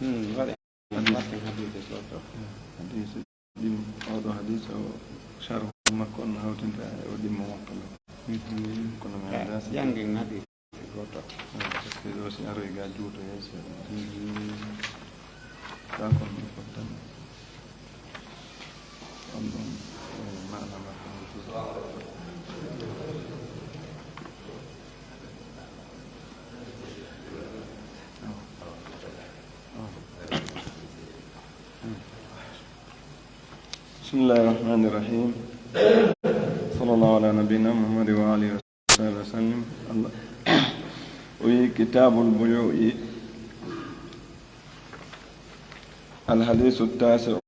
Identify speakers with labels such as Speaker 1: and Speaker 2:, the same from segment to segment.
Speaker 1: waɗe watte hadise goto
Speaker 2: hadise ɗim oɗo hadise o sharhu makko on hawtinta e o ɗimmo makko ɗo kono mi anda
Speaker 1: janggen hadise goto
Speaker 2: par ce que ɗo si aroy ga juuto yeeso ta kon ɗum fottan on ɗon maana makko بسم الله الرحمن الرحيم صلى الله على نبينا محمد وآله وصحبه وسلم كتاب البيوع الحديث 49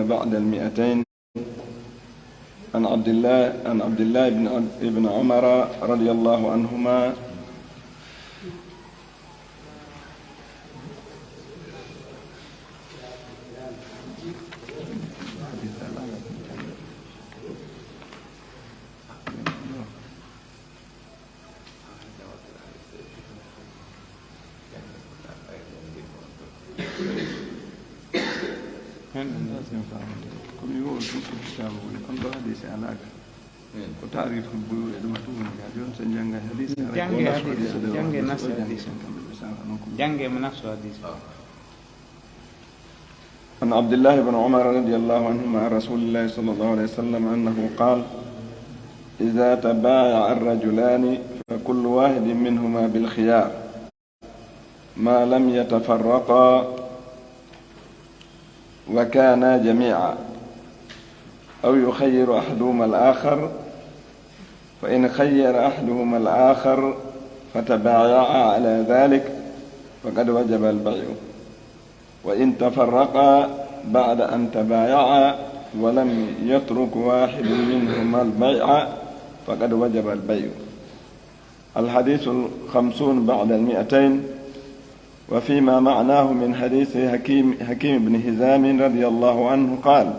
Speaker 2: بعد 200 عن عبد الله بن عمر رضي الله عنهما komi wo tutu kitabu on ɗo hadise alaka ko tariful buyuɗe ɗum tugni ga joni so jangga hadise
Speaker 1: jange nasu hadise jange mo nafsu hadise
Speaker 2: عن عبد الله بن عمر رضي الله عنهما عن رسول الله صلى الله عليه وسلم أنه قال إذا تبايع الرجلان فكل واحد منهما بالخيار ما لم يتفرقا وكانا جميعا أو يخير أحدهما الآخر فإن خير أحدهما الآخر فتبايعا على ذلك فقد وجب البيع وإن تفرقا بعد أن تبايعا ولم يترك واحد منهما البيع فقد وجب البيع. الحديث 50 بعد 200 وفيما معناه من حديث حكيم بن هزام رضي الله عنه قال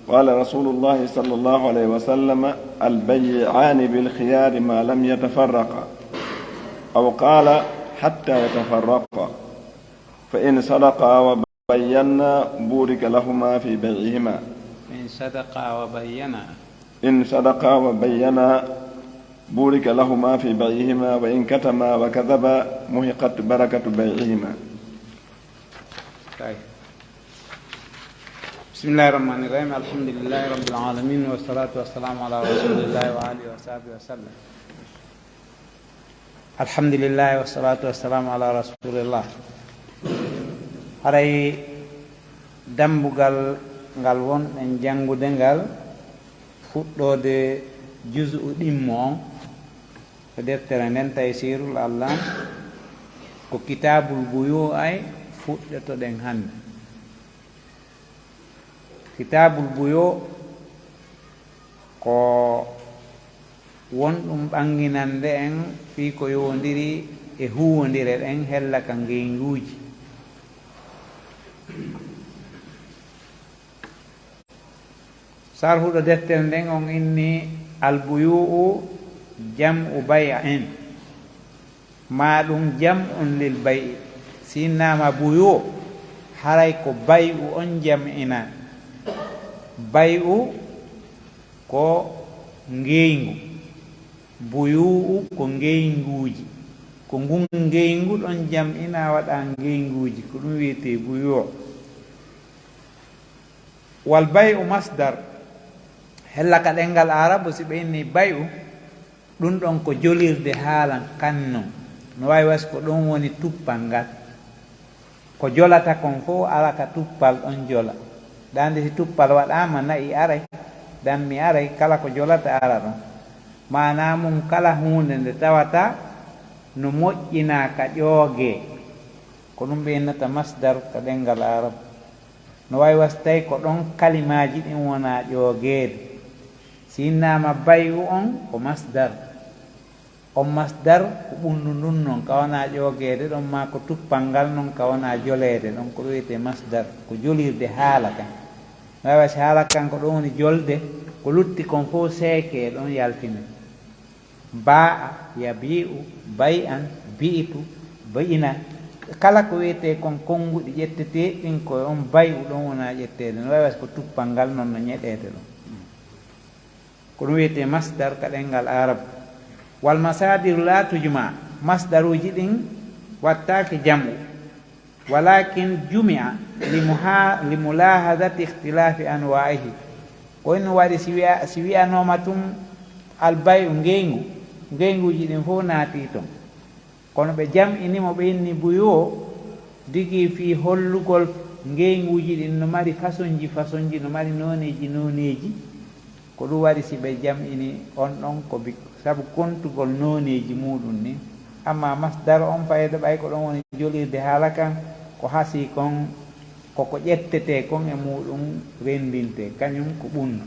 Speaker 2: قال رسول الله صلى الله عليه وسلم البيعان بالخيار ما لم يتفرقا أو قال حتى يتفرقا فإن صدقا وبينا بورك لهما في بيعهما إن صدقا وبينا بورك لهما في بيعهما وإن كتما وكذبا محقت بركة بيعهما.
Speaker 1: بسم الله الرحمن الرحيم الحمد لله رب العالمين والصلاة والسلام على رسول الله وآله وصحبه وسلم. الحمد لله والصلاة والسلام على رسول الله. haray dambugal ngal won en jangude ngal fuɗɗode juz'u ɗimmo on ko deftere nden taysirul allah ko kitabul buyu ay fuɗɗotoɗen hande. kitabul buyu ko won ɗum ɓanginande en fi ko yowodiri e huwodire ɗen hella ka ngeyguji. sarhuɗo deftere nden on inni albuyu'u jam'u bay'in ma ɗum jam'un lil bay'i sinnama buyu haray ko bay'u on jam'ina bay'u ko ngeygu buyu'u ko ngeyguji ko ngun ngeygu ɗon jam'ina waɗa ngeyguji ko ɗum wiyete buyu. wal bay'u masdar hella ka ɗengal arabu si ɓe inni bay'u ɗum ɗon ko jolirde haalan kanno no wawi wasi ko ɗon woni tuppal ngal ko jolata kon fof ala ka tuppal ɗon jola dande si tuppal waɗama nayi aray dan mi aray kala ko jolata ara ɗon mana mum kala hunde nde tawata no moƴƴina ka ƴooge ko ɗum ɓe innata masdar ka ɗengal arabu. no wawi wasi tawi ko ɗon kalimaji ɗin wona ƴoogede sinnama bayu on ko masdar on masdar ko ɓundu ndun noon ka wona ƴoogede ɗon ma ko tuppal ngal noon ka wona jolede ɗon ko wiyete masdar ko jolirde haala kan. no wawi wasi haala kan ko ɗon woni jolde ko lutti kon fof seeke ɗon yaltine ba'a yabi'u bay'an bi'itu bay'ina kala ko wiyete kon konnguɗi ƴettete ɗin koye on bayu ɗon wona ƴettede no wawi ko tuppal ngal noon no ñeɗede ɗon ko ɗum wiyete masdar ka ɗengal arab wal masadiru la tujma masdaruji ɗin wattake jam'u walakin jumia limulahadati ihtilafi anwa'ihi ko en waɗi si wiyanoma tum albayu ngeynguji ɗin fof naati ton kono ɓe jam'inimo ɓe inni buyo digi fi hollugol ngeynguji ɗin no mari façon ji no mari noneji ko ɗum waɗi si ɓe jam'ini on ɗon ko sabu kontugol noneji muɗum ni amma masdar on fayida ɓay ko ɗon woni jolirde haala kan ko hasi kon koko ƴettete kon e muɗum rendinte kañum ko ɓunno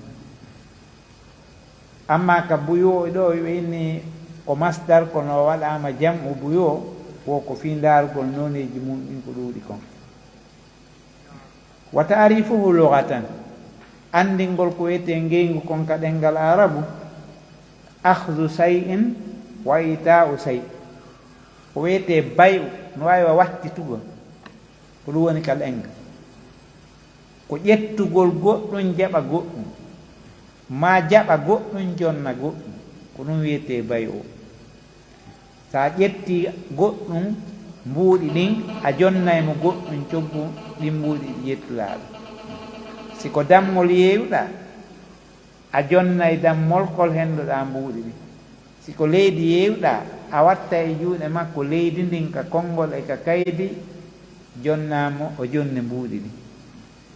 Speaker 1: amma ka buyo ɗo ɓe inni ko masdar kono waɗama jam'u buyo wo ko fi darugol noneji muɗum ko ɗuuɗi kon wa ta'rifuhu lughatan andingol ko wiyete ngeyngu kon ka ɗengal arabu akhdu shay'in wa ita'u shay ko wiyete bayu no wawi wattitugol ko ɗum woni kal enga ko ƴettugol goɗɗum jaɓa goɗɗum ma jaɓa goɗɗum jonna goɗɗum ko ɗum wiyete bayu o sa ƴetti goɗɗum mbuuɗi ɗin a jonnaymo goɗɗum coggu ɗin mbuuɗi ɗi ƴettulaɗo siko dammol yeewɗa a jonnay dammol kol hendoɗa mbuuɗi ɗin siko leydi yeewɗa a watta e juuɗe makko leydi ndin ka konngol e ka kaydi jonnamo o jonne mbuuɗi ɗin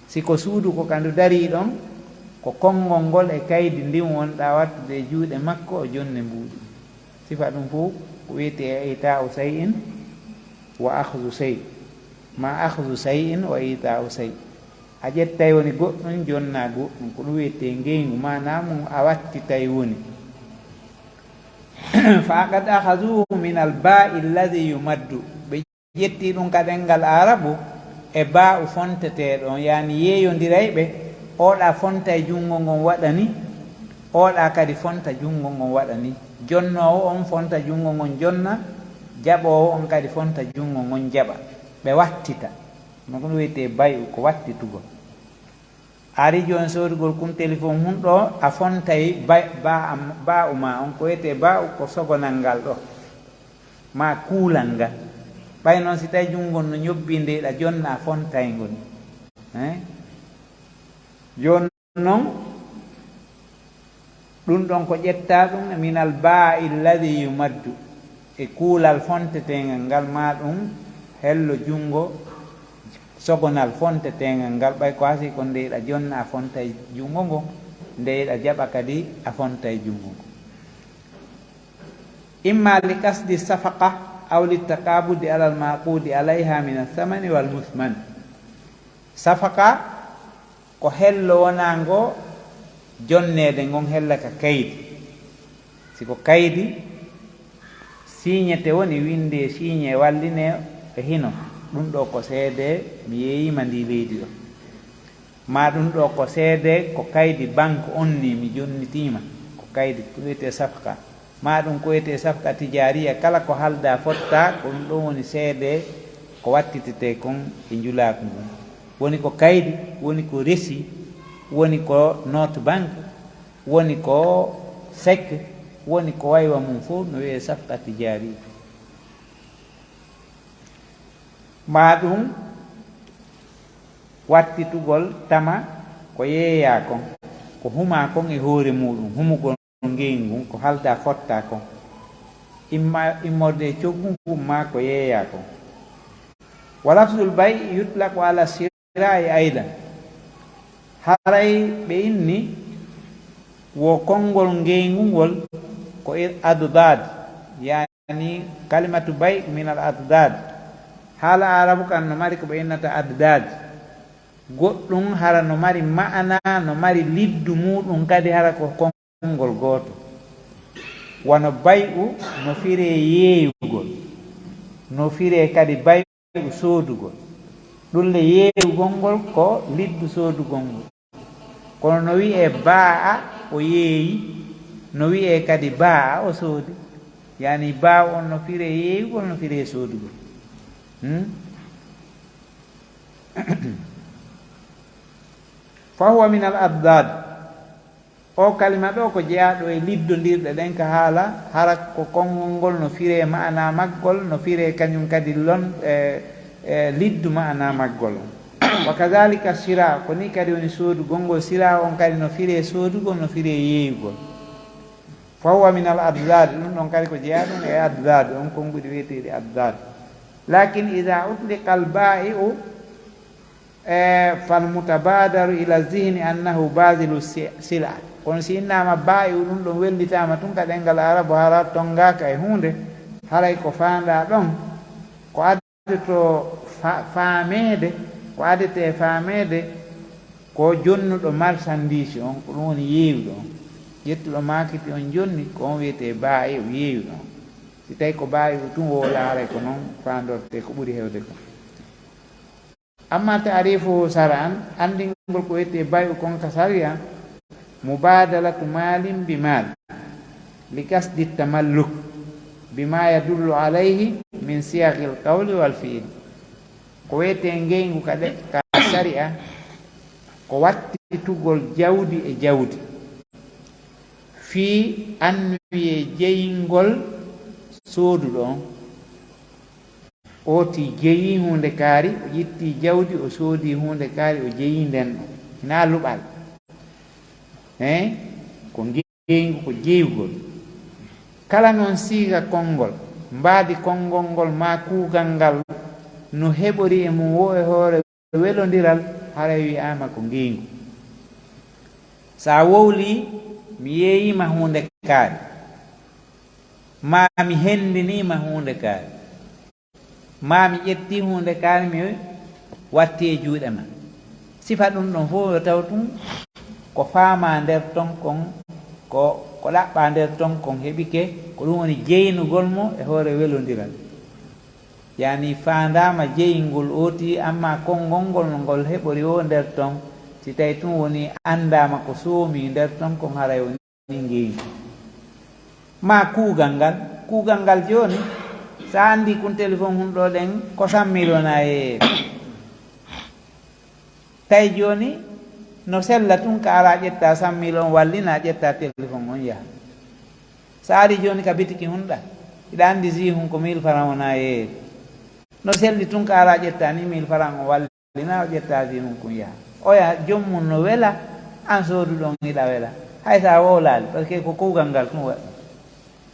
Speaker 1: siko suudu ko kandu dari ɗon ko konngol ngol e kaydi ndin wonɗa wattude e juuɗe makko o jonne mbuuɗi sifa ɗum fof ko wiyete e ita'u shay'in wa akhdhu shay ma akhdhu shay'in wa ita'u shay a ƴettay woni goɗɗum jonna goɗɗum ko ɗum wiyete ngeyngu manamum a wattitay woni faqad akhaduhu min alba'i alladhi yumaddu ɓe ƴetti ɗum ka ɗengal arabu e ba'u fonteteɗon yani yeeyodiray ɓe oɗa fonta e junngo ngon waɗani oɗa kadi fonta junngo ngon waɗani jonnowo on fonta junngo ngon jonna jaɓowo on kadi fonta junngo ngon jaɓa ɓe wattita no ko ɗum wiyete bayu ko wattitugol ari joni sodugol kum téléphone hun ɗo a fontay ba'u ma on ko wiyete ba'u ko sogonal ngal ɗo ma kuulal ngal ɓay noon si tawi junngol no ñobbi ndeɗa jonna a fontay ngol joni noon ɗum ɗon ko ƴetta ɗum minal ba'i lladi yumaddu e kuulal fontetegal ngal ma ɗum hello junngo sogonal fontetegal ngal ɓay ko hasi ko ndeyɗa jonna a fonta e junngo ngo ndeyɗa jaɓa kadi a fonta e junngo ngo imma li kasdi safaqa aw li taqabudi alal maqudi alayha min athamani wal muthman safaqa ko hello wonango jonnede ngon hella ka kaydi siko kaydi siñete woni winde signe walline e hino ɗum ɗo ko seede mi yeeyima ndi leydi ɗo ma ɗum ɗo ko seede ko kaydi banque on ni mi jonnitima ko kaydi ko wiyete safka ma ɗum ko wiyete safka tijariya kala ko halda fotta ko ɗum ɗon woni seede ko wattitete kon e njulaku ngon woni ko kaydi woni ko resi woni ko note banque woni ko sek woni ko waywa mum fof no wiye safka tijariya ma ɗum wattitugol tama ko yeeya kon ko huma kon e hoore muɗum humugol ngeyngu ko halda fotta kon immorde coggu ma ko yeeya kon wa lafdul bay yutlaqu ala sirai aidan haray ɓe inni wo konngol ngeyngu ko adudad yani kalimatu bay min al adudad haala arabu kan no mari ko ɓe innata adudad goɗɗum hara no mari ma'ana no mari liddu muɗum kadi hara ko konngol gooto wono bay'u no fire yeeyugol no fire kadi bay'u soodugol ɗulle yeewugol ngol ko liddu soodugol ngol kono no wi'e baa o yeeyi no wi'e kadi baa o soodi yani baa on no fire yeeyugol no fire soodugol fahuwa min al abdad o kalima ɗo ko jeyaɗo e liddondirɗe ɗen ka haala hara ko konngol ngol no fire ma'ana maggol no fire kañum kadi liddu ma'ana maggol wa kadhalika sira ko ni kadi woni soodugol ngol sira on kadi no fire soodugol no fire yeeyugol fahuwa min al abdad ɗum ɗon kadi ko jeyaɗum e abdad on konnguɗi wiyeteɗi abdad lakin ida utliqa al ba'i'u fal mutabadaru ila zihni annahu basilu sila kono si innama ba'i'u ɗum ɗon wellitama tun ka ɗengal arabu hara tongaka e hunde haray ko fanda ɗon ko addeto faamede ko addete faamede ko jonnuɗo marchandise on ko ɗum woni yeewɗo on ƴettuɗo makiti on jonni ko on wiyete ba'i'u yeewɗo on si tawi ko ba'i'u tun wola haray ko noon fandorte ko ɓuuri hewde ko amma ta'rifu sar'an andingol ko wiyete ba'i'u kon ka sariya mubadalatu malin bi mal li kasdi tamalluk bima yadullu alayhi min siyaqi alqawli wal fi'l ko wiyete ngeyngu ka sharia ko wattitugol jawdi e jawdi fii annuye jeyngol sooduɗo on oti jeyi hunde kaari o ƴetti jawdi o soodi hunde kaari o jeyi nden ɗo hina luɓal ko ngeyngu ko jeygol kala noon siiga konngol mbaadi konngol ngol ma kuugal ngal no heɓori e mum wo e hoore welondiral hara wiyama ko ngeyngu sa wowli mi yeeyima hunde kaari ma mi hendinima hunde kaari ma mi ƴetti hunde kaari mi watti e juuɗe ma sifa ɗum ɗon fof yo taw ɗum ko faama nder ton kon ko ɗaɓɓa nder ton kon heɓike ko ɗum woni jeynugol mo e hoore welondiral yani fandama jeyngol oti amma konngol ngol ngol heɓori o nder ton si tawi tun woni andama ko soomi nder ton kon haray woni ngeyngu ma kuugal ngal joni sa andi kun téléphone hunɗo ɗen ko sammilona e tawi joni no sella tun ka ala ƴetta sammilo on wallina ƴetta téléphone on yaha sa ari joni ka bitiki hunɗa iɗa andi si hun ko 1000 francs wona yeeri no selli tun ka ala ƴetta ni 1000 francs on wallina o ƴetta si hun kun yaha oya jommum no wela an soodu ɗon iɗa wela hay sa wowlali par ce que ko kuugal ngal tun waɗi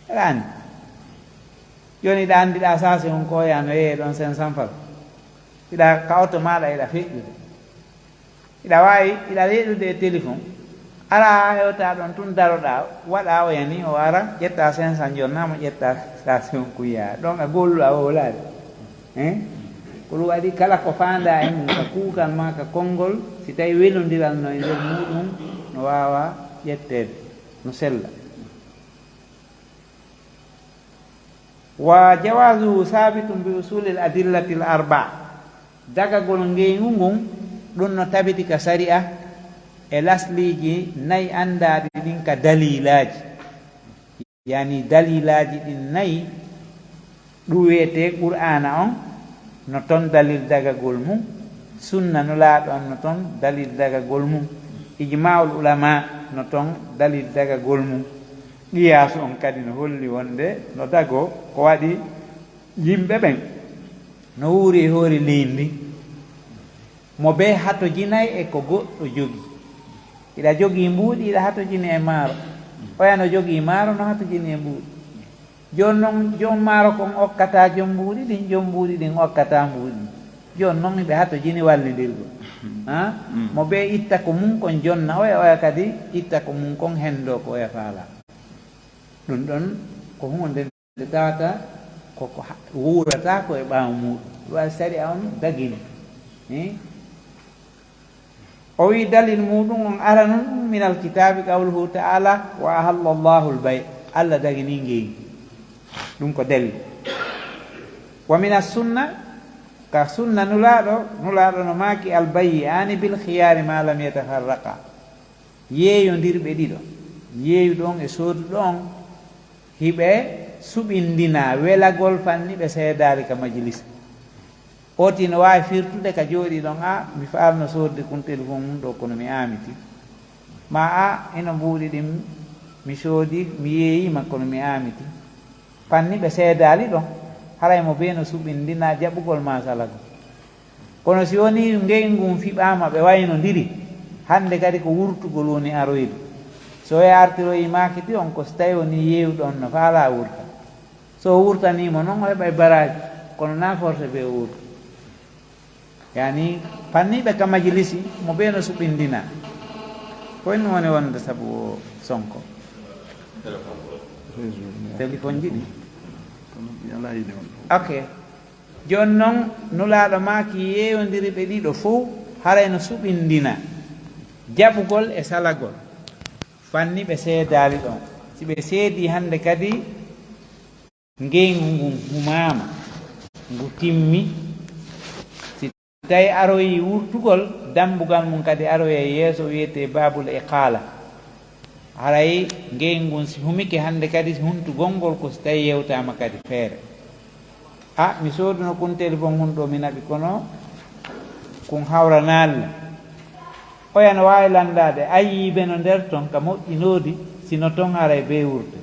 Speaker 1: aɗa andi joni iɗa andiɗa sase hun ko oya no yeeye ɗon 500 francs iɗa ka auto maɗa iɗa feƴƴude iɗa wawi iɗa yeɗude e téléphone ara hewta ɗon tun daroɗa waɗa oya ni o ara ƴetta 500 jonnamo ƴetta sase hun kuya ɗon a golluɗa wowlade ko ɗum waɗi kala ko fanda e mum ka kuugal ma ka konngol si tawi welodiral no e nder muɗum no wawa ƴettede no sella wa jawasuhu sabitum bi usuli l adillati l arba dagagol ngeyngu ngun ɗum no tabiti ka sari'a e lasliji nayi andaɗi ɗin ka dalilaji yani dalilaji ɗin nayi ɗum wiyete qur'ana on no toon dalil dagagol mum sunna no laaɗo on no toon dalil dagagol mum ijma'ul ulama no toon dalil dagagol mum qiyasu on kadi no holli wonde no dago ko waɗi yimɓe ɓen no wuuri e hoori leydi mo be hato jinayi e ko goɗɗo jogi iɗa jogii mbuuɗi iɗa hato jini e maaro oya no jogii maaro no hato jini e mbuuɗi joni noon jom maaro kon okkata jom mbuuɗi ɗin jom mbuuɗi ɗin okkata mbuuɗi ɗin joni noon ɓe hato jini wallidirgo mo ɓe itta ko mum kon jonna oya kadi itta ko mum kon hendo ko oya faala ɗum ɗon ko hunde nde tawata koko wuurata ko e ɓaawo muɗum ɗum sari a on dagini o wi dalil muɗum on ara noon min alkitabi qawluhu taala wa ahalla llahu lbay allah dagini ngeyi ɗum ko dalil wa min assunna ka sunna nulaaɗo no maaki albayi ani bil khiyari ma lam yatafarraqa yeeyodirɓe ɗiɗo yeeyuɗo on e sooduɗo on hiɓe suɓindina welagol fanni ɓe seedari ka majlis oti no wawi firtude ka jooɗi ɗon a mi faalno sodde kun téléphone mum ɗo kono mi amiti ma a ina mbuuɗi ɗin mi soodi mi yeeyima kono mi amiti panni ɓe seedali ɗon haray mo beeno suɓindina jaɓɓugol ma salago kono si woni ngeyngum fiɓama ɓe waynodiri hande kadi ko wurtugol woni aroyde so e artiroyi makiti on ko so tawi woni yewɗon no faala wurta so wurtanimo noon o heɓa e baraji kono na forcé ɓe wurta yani panniɓe ka majlisi mo ɓeeno suɓindina koyno woni wonde saabu o sonko téléphone jiɗi ok joni noon nulaɗo maki yewodiri ɓe ɗiɗo fof harayno suɓindina jaɓugol e salagol fanni ɓe seedali ɗon si ɓe seedi hande kadi ngeygu ngun humama ngu timmi si tawi aroyi wurtugol dambugal mum kadi aroye yeeso wiyete babul iqala haray ngeygu ngun si humike hande kadi huntu gongol ko so tawi yewtama kadi feere a mi sooduno kun téléphone hun ɗo mi naɓi kono kun hawranalla oyano wawi landade ayiɓe no nder ton ka moƴƴinodi sino ton haray be wurde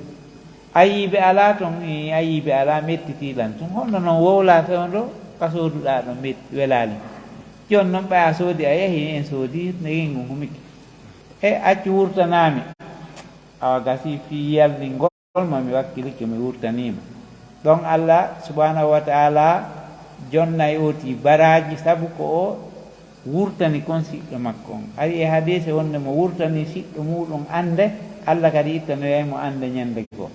Speaker 1: ayiɓe ala ton ayiɓe ala mettitilan tun honno noon wowla fewn ɗo ka sooduɗa ɗo metti welali joni noon ɓaya soodi a yeehi en soodi negingu humiki e accu wurtanami awa gasi fi yalningol mami wakkilike mi wurtanima ɗon Allah subhanahu wa taala jonnay oti baraji sabu ko o wurtani kon siɗɗo makko on ari e hadise wonde mo wurtani siɗɗo muɗum ande Allah kadi ittanoyaymo ande ñande goo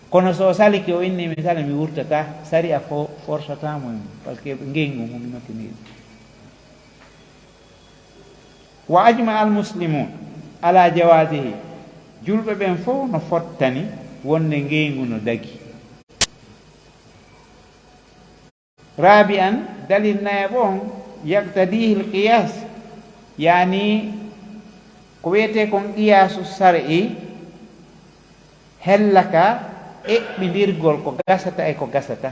Speaker 1: kono so saliki o inni mi sala mi wurtata sari a forçatamo par ce que ngeygu mum notiniɗo wa ajma al muslimun ala jawadihi julɓe ɓen fof no fottani wonde ngeygu no dagi rabi an dalil nayaɓo on yaqtadihi l qiyas yani ko wiyete kon qiyasu sar'i hellaka eɓɓidirgol ko gasata e ko gasata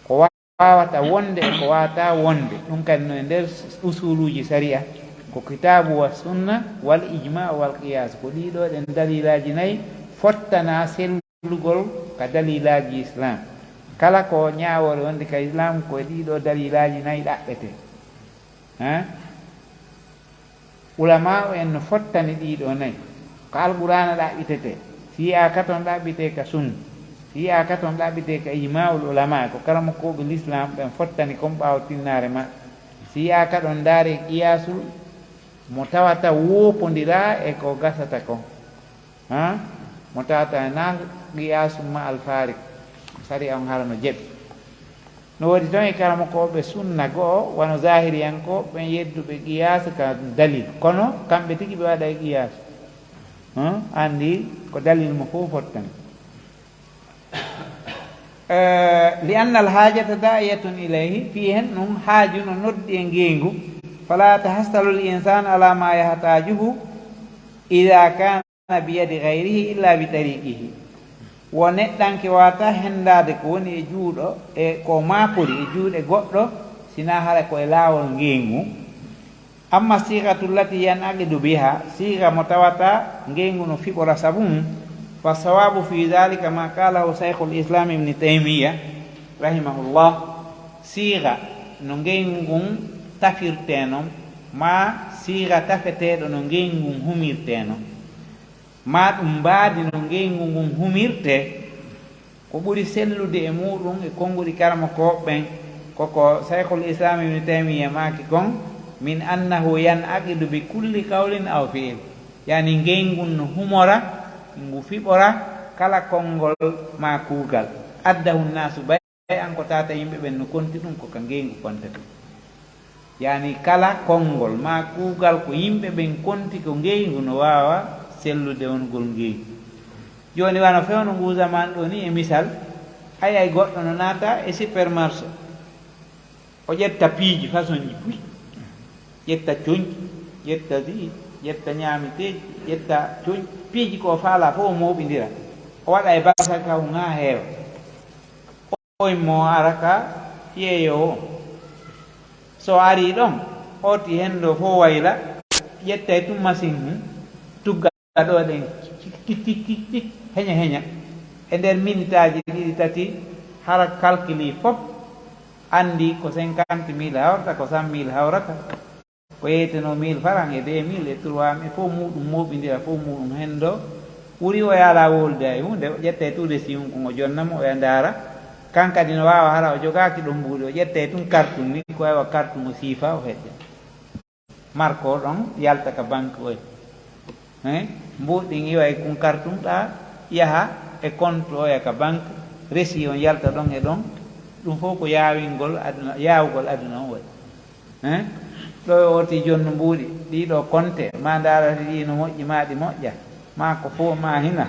Speaker 1: ko wawata wonde e ko wawata wonde ɗum kadi no e nder usuluji saria ko kitabu wa sunna wal ijma wal qiyas ko ɗiɗo ɗen dalilaji nayyi fottana sellugol ka dalilaji islam kala ko ñawore wonde ka islam koye ɗiɗo dalilaji nayyi ɗaɓɓete ulama o en no fottani ɗiɗo nayyi ko alqurana ɗaɓɓitete siya katon ɗaɓɓite ka sunna siya katon ɗaɓɓite ka ijmaul ulama ko karamakoɓe l'islam ɓen fottani comme ɓawo tinnare ma siya kaɗon daare qiyasul mo tawata wopodira e ko gasata ko mo tawata na qiyasu ma alfarik sari on harano jeeɓi no waɗi toon e karamakoɓe sunna goo wano zahiriyanko ɓen yedduɓe qiyas ka dalil kono kamɓe tigi ɓe waɗa e qiyas andi ko dalil mo fof fottani li anna al hajata da'iyatun ilayhi fi hen ɗum haaju no noddi e ngeygu fala tahassalu l insan ala ma yahtajuhu ida kana biyadi gayrihi illa bi tariqihi wo neɗɗanke wata hendade ko woni e juuɗo e ko makori e juuɗe goɗɗo sina hara koye laawol ngeygu amma sigatu llati yanaqidu biha siga mo tawata ngeygu no fiɓora sabu mum fa sawabu fi dhalika ma qalahu cheikhul islam ibni taymiya rahimahullah siga no ngeygu ngun tafirteno ma siga tafeteɗo no ngeygu ngun humirteno ma ɗum mbaadi no ngeygu ngun humirte ko ɓuri sellude e muɗum e konnguɗi karama koɓɓen koko cheikhul islam ibni taymiya maki kon min annahu yanaqidu bi kulli qawlin aw fi'l yani ngeygu no humora ngu fiɓora kala konngol ma kuugal addahu nnasu bay an ko tata yimɓe ɓen no konti ɗum ko ka ngeygu kontati yani kala konngol ma kuugal ko yimɓe ɓen konti ko ngeygu no wawa sellude wongol ngeygu joni wano fewno ngu zaman ɗo ni e misal hay goɗɗo no naata e supermarché o ƴetta piiji façon ji puy ƴetta coñƴi ƴetta di ƴetta ñaamiteji ƴetta coñƴi piiji ko faala fof o mawɓidira o waɗa e basa ka hu ha heewa oye mo ara ka ƴeeyowo so ari ɗon oti hen ɗo fo wayla ƴettay tum machine mum tugga ɗo ɗen tik heña heña e nder minute aji ɗiɗi tati hara calcule fof andi ko 50.000 hawrata ko 100.000 hawrata ko yeyteno 1000 francs e 2000 e 3000 fof muɗum moɓidira fof muɗum hen ɗo ɓuuri o yaala wolde ay hunde o ƴette tuude siwum ko o jonnamo o ndaara kan kadi no wawa hara o jogaki ɗo mbuuɗi o ƴette tun cartum ni ko wawa cartum o siifa o heƴƴa marque o ɗon yalta ka banque oy mbuɗɗin iwa e kun cartum ɗa yaha e compte o ka banque resi on yalta ɗon e ɗon ɗum fof ko yawingol aduna yawgol aduna on waɗi ɗo e oti jonno mbuuɗi ɗiɗo compte ma darati ɗi no moƴƴi ma ɗi moƴƴa ma ko fof ma hina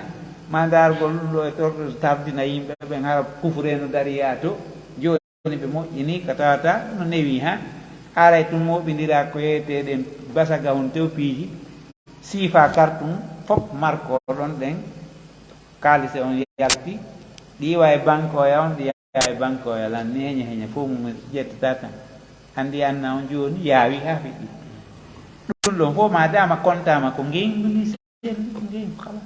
Speaker 1: ma dargol ɗum ɗo e torɗo tardina yimɓe ɓen hara kufre no dari yaa to joni ɓe moƴƴini ka tawata no newi ha aray tum moɓidira ko yeyeteɗen basaga hun tewpiiji siifa cartum fof marque o ɗon ɗen kalise on yalti ɗiwa e banque oya on ɗi yaa e banque oya lan ni heña heña fof mum ƴettata tan andi anna on joni yaawi ha fiɗɗi ɗum ɗon fof ma dama contama ko ngengu ni sen ko ngengu kala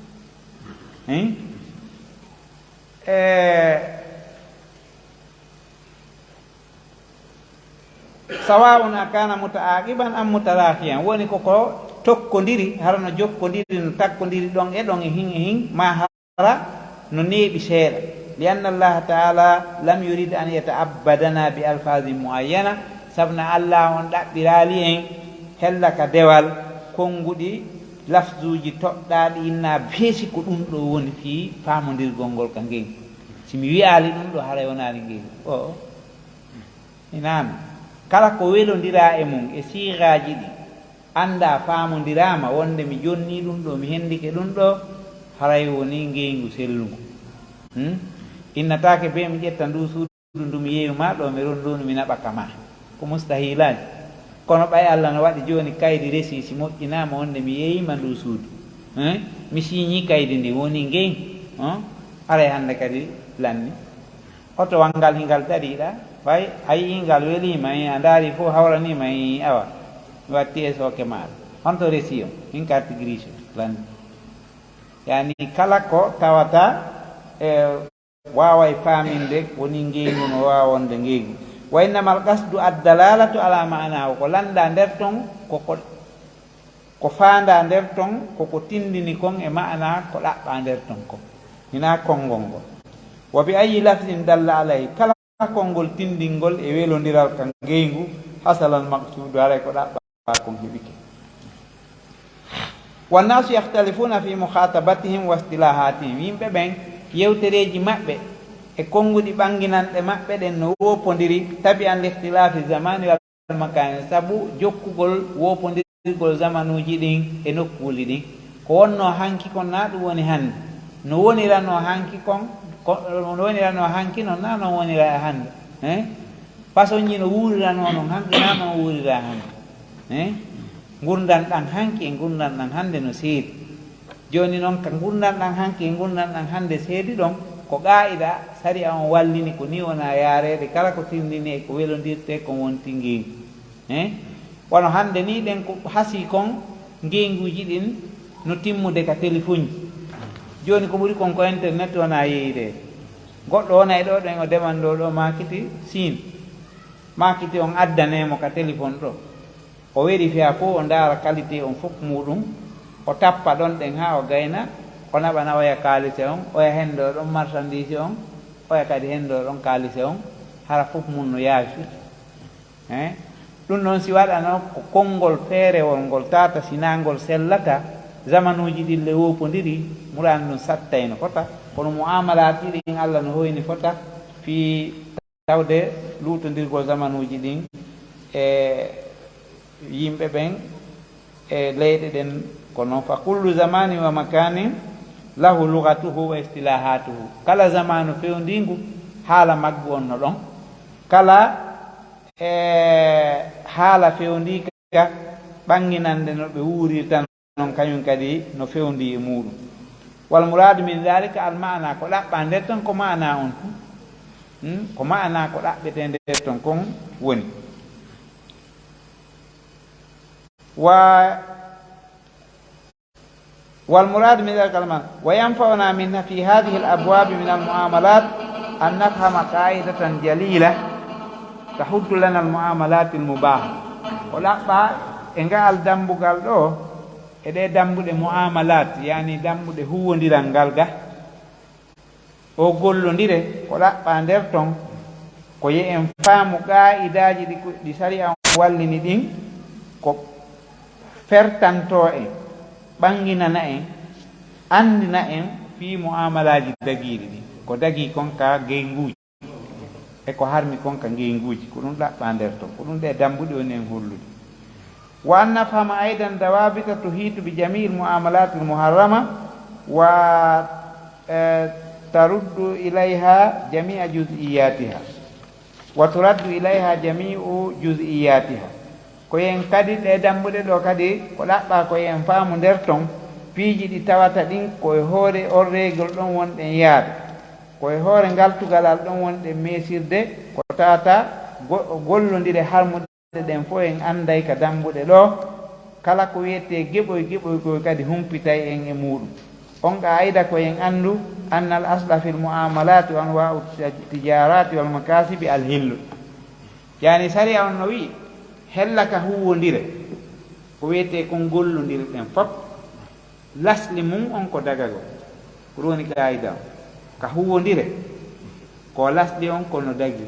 Speaker 1: sawa'un akana mutaaqiban am mutarafiyan woni koko tokkodiri harano jokkodiri no takkodiri ɗon e ɗon e hin ma hara no neeɓi seeɗa lianna allaha taala lam yurid an yata'abbadana bi alfazi muayyana sabna allah on ɗaɓɓirali en hella ka dewal konnguɗi lafzuji toɗɗaɗi inna beesi ko ɗum ɗo woni fi famodirgol ngol ka ngengu simi wiyali ɗum ɗo haray wonani ngengu o inami kala ko welodira e mum e siraji ɗi anda famodirama wonde mi jonni ɗum ɗo mi hendike ɗum ɗo haray woni ngengu sellugu innatake be mi ƴetta ndu suudu ndu mi yeeyuma ɗo mi rondunu mi naɓaka ma ko mustahilaji kono ɓay allah no waɗi joni kaydi resi si moƴƴinama wonde mi yeeyima ndu suudu mi siñi kaydi ndi woni ngengu aray hande kadi lanni oto wangal hingal dariɗa way ayi ngal welima a daari fof hawranima e awa mi watti e sooke maɗa honto resi o min carte grise lanni yani kala ko tawata wawa e faminde woni ngengu no wawa wonde ngengu wa innamal qasdu addalalatu ala ma'nahu ko landa nder ton ko faanda nder ton koko tindini kon e ma'na ko ɗaɓɓa nder ton ko hina konngol ngol wa bi ayi lafdin dalla alayhi kala konngol tindingol e welodiral ka ngengu hasalal maqsudu haray ko ɗaɓɓa kon heɓike wannasu yahtalifuna fi mukhatabatihim wa istilahatihim yimɓe ɓen yewtereji maɓɓe e konnguɗi ɓanginanɗe maɓɓe ɗen no wopodiri tabi an lihtilafi zamani wal makani sabu jokkugol wopodirgol zamanuji ɗin e nokkuli ɗin ko wonno hanki kon na ɗum woni hande no wonirano hanki kon no wonirano hanki noon na noon wonira e hande façon ji no wuurirano noon hanki na noon wuurira hande gurdan ɗan hanki e gurdan ɗan hande no seedi joni noon ka gurdan ɗan hanki e gurdan ɗan hande seedi ɗon ko qa'ida sari on wallini ko ni wona yaarede kala ko tindini e ko welodirte ko wonti ngengu wono hande ni ɗen ko hasi kon ngenguji ɗin no timmude ka téléphone ji joni ko ɓuri kon ko internet wona yeyde goɗɗo wona e ɗo ɗen o demanɗo ɗo makiti sin makiti on addanemo ka téléphone ɗo o vérifia fof o ndaara qualité on fof muɗum o tappa ɗon ɗen ha o gayna o naɓana oya kalise on oya hendo ɗon marchandise on oya kadi hendo ɗon kalise on hara fof mum no yaawi fiti ɗum noon si waɗano ko konngol feerewol ngol tata sinangol sellata zamanuji ɗille wopodiri murani ɗum sattayno fota kono muamalat ɗiɗin allah no hoyni fota fi tawde lutodirgol zamanuji ɗin e yimɓe ɓen e leyɗe ɗen ko noon fa kullu zamani wa makani lahu lugatuhu wa istilahatuhu kala zamanu fewndingu haala maggu on no ɗon kala haala fewndika ɓanginande no ɓe wuurirta noon kañum kadi no fewndi e muɗum wal muradu min dalika al mana ko ɗaɓɓa nder ton ko mana on ko mana ko ɗaɓɓete nder ton kon woni والمراد من ذلك الكلام وينفعنا من في هذه الأبواب من المعاملات أن نفهم قاعدة جليلة تحد لنا المعاملات المباحة ولا إنغا الدمبو قال له إذا دمبو دي معاملات يعني دمبو دي هو نديران غالغا أو قولو ندير ولا باندر تون ko ye en faamu qa'idaji di sariya wallini ɗin ko fertanto en ɓanginana en andina en fi muamalaji dagiɗi ɗi ko dagi konka geyguji e ko harmi konka geyguji ko ɗum ɗaɓɓa nder to ko ɗum ɗe dambuɗi woni en hollude wa an nafhama aidan dawabita tuhitu bi jami' muamalat al muharrama wa taruddu ilayha jami'a juz'iyatiha wa turaddu ilayha jami'u juz'iyatiha ko yen kadi ɗe dambuɗe ɗo kadi ko ɗaɓɓa ko yen faamu nder ton piiji ɗi tawata ɗin koye hoore on reegol ɗon wonɗen yaade koye hoore ngaltugalal ɗon wonɗen meesirde ko tawata gollodire harmude ɗen fof en anday ka dambuɗe ɗo kala ko wiyete geɓoy koye kadi humpitay en e muɗum on qaida ko en andu anna al asla fil muamalat wa anwa'u tijarati wal makasibi al hillu yani sariya on no wi hella ka huwodire ko wiyete ko gollodire ɗen fop lasli mum on ko dagago ko woni qaida ka huwodire ko lasli on kono dagi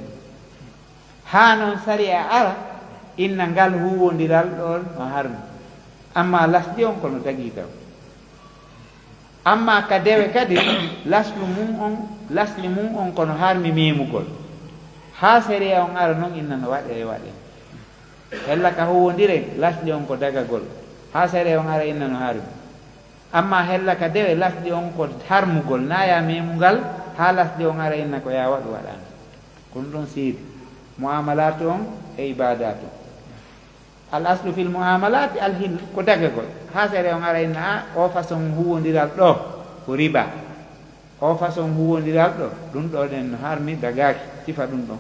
Speaker 1: ha noon sariya ara inna ngal huwodiral ɗon no harmi amma lasli on kono dagi taw amma ka dewe kadi lasli mum on kono harmi memugol ha sariya on ara noon inna no waɗe hella ka huwodire lasli on ko dagagol ha sariya on ara inna no harmi amma hella ka dewe lasli on ko harmugol naya memugal ha lasli on ara inna ko ya waɗu waɗano kono ɗon seedi muamalatu on e ibadatu al aslu fil muamalati al hil ko dagagol ha sariya on ara inna o façon huwodiral ɗo ko riba o façon huwodiral ɗo ɗum ɗo ɗen no harmi dagaki sifa ɗum ɗon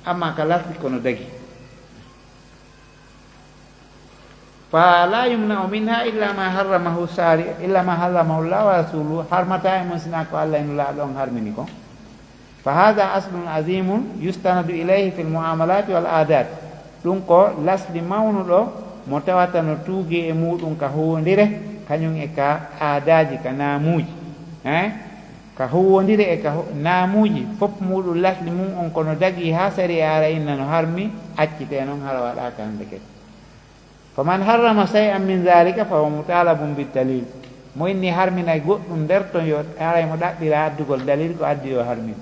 Speaker 1: amma ka lasli kono dagi فلا يمنع منها إلا ما حرمه الشارع إلا ما حرمه الله ورسوله حرمتا مسنا قال إن لا لون حرمنيكم فهذا أصل عظيم يستند إليه في المعاملات والعادات دونكو لاس دي ماونو دو متواتن توغي مودون كا هونديره كانيون e ka aadaji ka namuji ka howondire e ka namuji fop muɗum lasli mum on kono dagi ha sari ara inna no harmi accite noon hara waɗa ka hande kadi faman harrama shay'an min dhalika fa huwa mutalabun bidalil mo inni harminay goɗɗum nder ton yo aray mo ɗaɓɓira addugol dalil ko addi yo harmi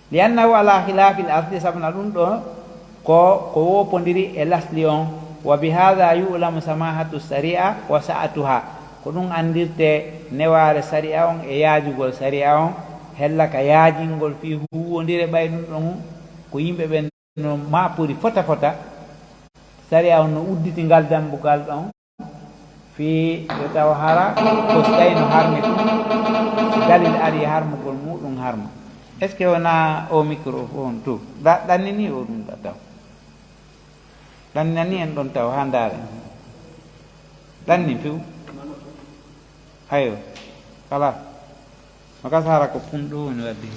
Speaker 1: li annahu ala khilafi l asli sabna ɗum ɗo ko wopodiri e lasli on wa bi hada yu'lamu samahatu sharia wa sa'atuha ko ɗum andirte neware sharia on e yaajugol sharia on hella ka yaajingol fi huwodire ɓay ɗum ɗon ko yimɓe ɓe no mapori fota sharia on no udditi ngal dambugal ɗon fi yo taw hara ko so tawi no harmi ɗum so dalil ari harmugol muɗum harma est ce que wona o microphone to ɗannini o ɗum ɗa taw ɗannani en ɗon taw ha ndaare ɗanni few ayo kala no kas hara ko punɗo woni wadde